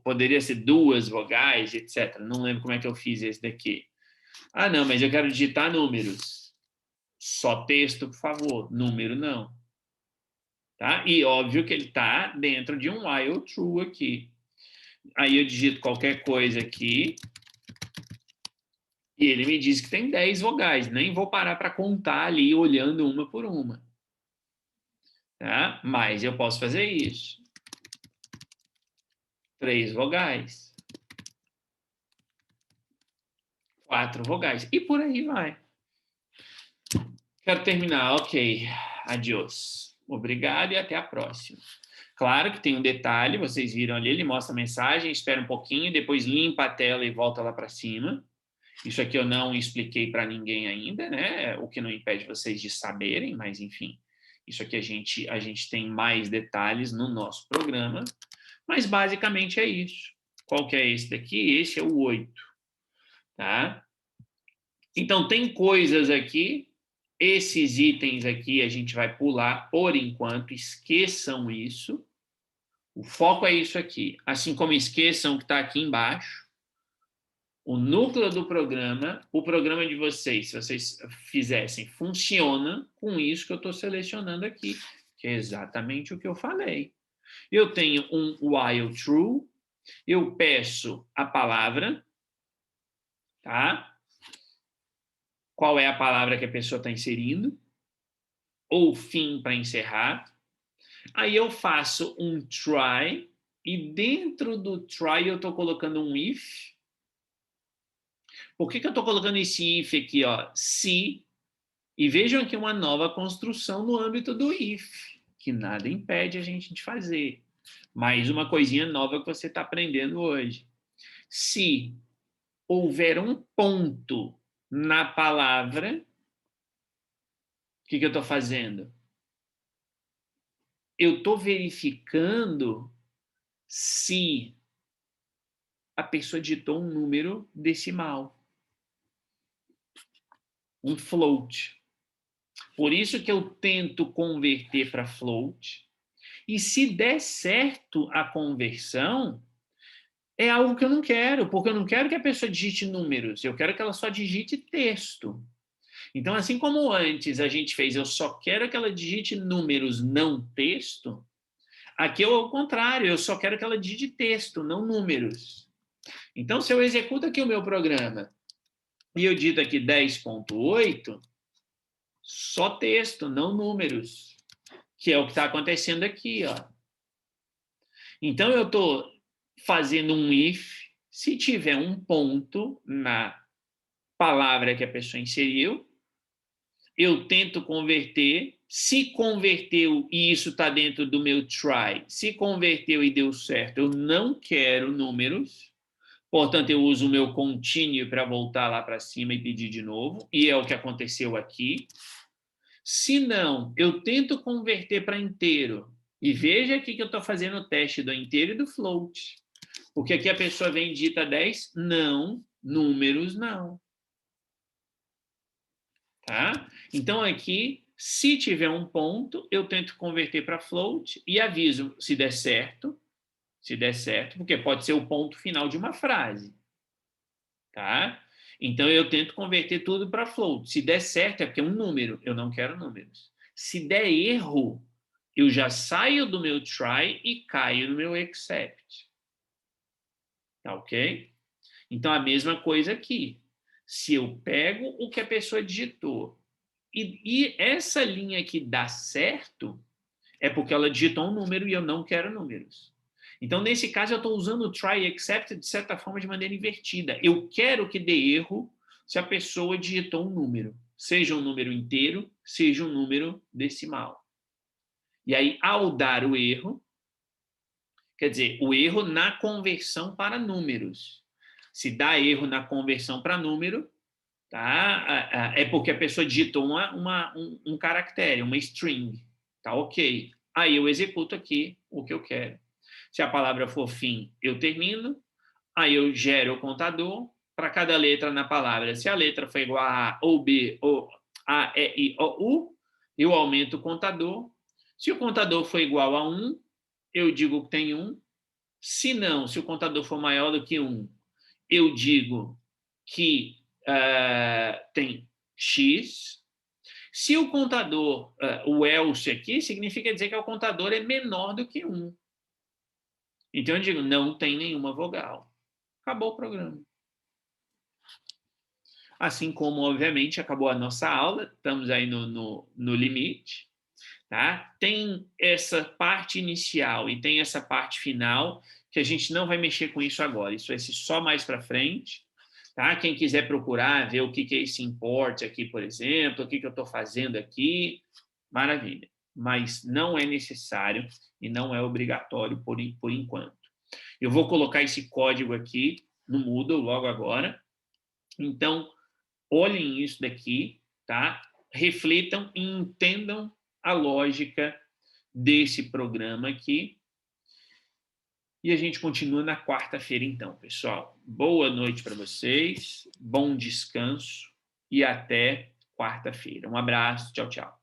[SPEAKER 1] poderia ser 2 vogais, etc. Não lembro como é que eu fiz esse daqui. Ah, não, mas eu quero digitar números. Só texto, por favor. Número, não. Tá? E óbvio que ele está dentro de um while true aqui. Aí eu digito qualquer coisa aqui e ele me diz que tem 10 vogais. Nem vou parar para contar ali, olhando uma por uma. Tá? Mas eu posso fazer isso. 3 vogais. 4 vogais. E por aí vai. Quero terminar. Ok. Adiós. Obrigado e até a próxima. Claro que tem um detalhe, vocês viram ali, ele mostra a mensagem, espera um pouquinho, depois limpa a tela e volta lá para cima. Isso aqui eu não expliquei para ninguém ainda, né? O que não impede vocês de saberem, mas enfim, isso aqui a gente tem mais detalhes no nosso programa, mas basicamente é isso. Qual que é esse daqui? Esse é o 8, tá? Então tem coisas aqui, esses itens aqui a gente vai pular por enquanto, esqueçam isso. O foco é isso aqui. Assim como esqueçam que está aqui embaixo, o núcleo do programa, o programa de vocês, se vocês fizessem, funciona com isso que eu estou selecionando aqui, que é exatamente o que eu falei. Eu tenho um while true, eu peço a palavra, tá? Qual é a palavra que a pessoa está inserindo, ou fim para encerrar. Aí eu faço um try, e dentro do try eu estou colocando um if. Por que eu estou colocando esse if aqui, ó? Se, e vejam aqui uma nova construção no âmbito do if, que nada impede a gente de fazer. Mais uma coisinha nova que você está aprendendo hoje. Se houver um ponto na palavra, o que eu estou fazendo? Eu estou verificando se a pessoa digitou um número decimal, um float. Por isso que eu tento converter para float. E se der certo a conversão, é algo que eu não quero, porque eu não quero que a pessoa digite números, eu quero que ela só digite texto. Então, assim como antes a gente fez, eu só quero que ela digite números, não texto, aqui é o contrário, eu só quero que ela digite texto, não números. Então, se eu executo aqui o meu programa e eu digito aqui 10.8, só texto, não números, que é o que está acontecendo aqui, ó. Então, eu estou fazendo um if, se tiver um ponto na palavra que a pessoa inseriu, eu tento converter, se converteu e isso está dentro do meu try, se converteu e deu certo, eu não quero números, portanto, eu uso o meu continue para voltar lá para cima e pedir de novo, e é o que aconteceu aqui. Se não, eu tento converter para inteiro, e veja aqui que eu estou fazendo o teste do inteiro e do float. Porque aqui a pessoa vem e digita 10, não, números não. Tá? Então aqui, se tiver um ponto, eu tento converter para float e aviso se der certo, porque pode ser o ponto final de uma frase. Tá? Então eu tento converter tudo para float. Se der certo, é porque é um número, eu não quero números. Se der erro, eu já saio do meu try e caio no meu except. Tá ok? Então, a mesma coisa aqui. Se eu pego o que a pessoa digitou e essa linha aqui dá certo, é porque ela digitou um número e eu não quero números. Então, nesse caso, eu estou usando o try e except, de certa forma, de maneira invertida. Eu quero que dê erro se a pessoa digitou um número. Seja um número inteiro, seja um número decimal. E aí, ao dar o erro, quer dizer, o erro na conversão para números. Se dá erro na conversão para número, tá? É porque a pessoa digitou um caractere, uma string. Tá ok. Aí eu executo aqui o que eu quero. Se a palavra for fim, eu termino. Aí eu gero o contador para cada letra na palavra. Se a letra for igual a A ou B, ou A, E, I, O, U, eu aumento o contador. Se o contador for igual a 1, eu digo que tem 1. Se não, se o contador for maior do que 1, eu digo que tem X. Se o contador, o else aqui, significa dizer que o contador é menor do que 1. Então, eu digo, não tem nenhuma vogal. Acabou o programa. Assim como, obviamente, acabou a nossa aula, estamos aí no limite. Tá? Tem essa parte inicial e tem essa parte final, que a gente não vai mexer com isso agora. Isso vai ser só mais para frente. Tá? Quem quiser procurar, ver o que é esse import aqui, por exemplo, o que eu estou fazendo aqui, maravilha. Mas não é necessário e não é obrigatório por enquanto. Eu vou colocar esse código aqui no Moodle logo agora. Então, olhem isso daqui, tá? Reflitam e entendam a lógica desse programa aqui. E a gente continua na quarta-feira, então, pessoal. Boa noite para vocês, bom descanso e até quarta-feira. Um abraço, tchau, tchau.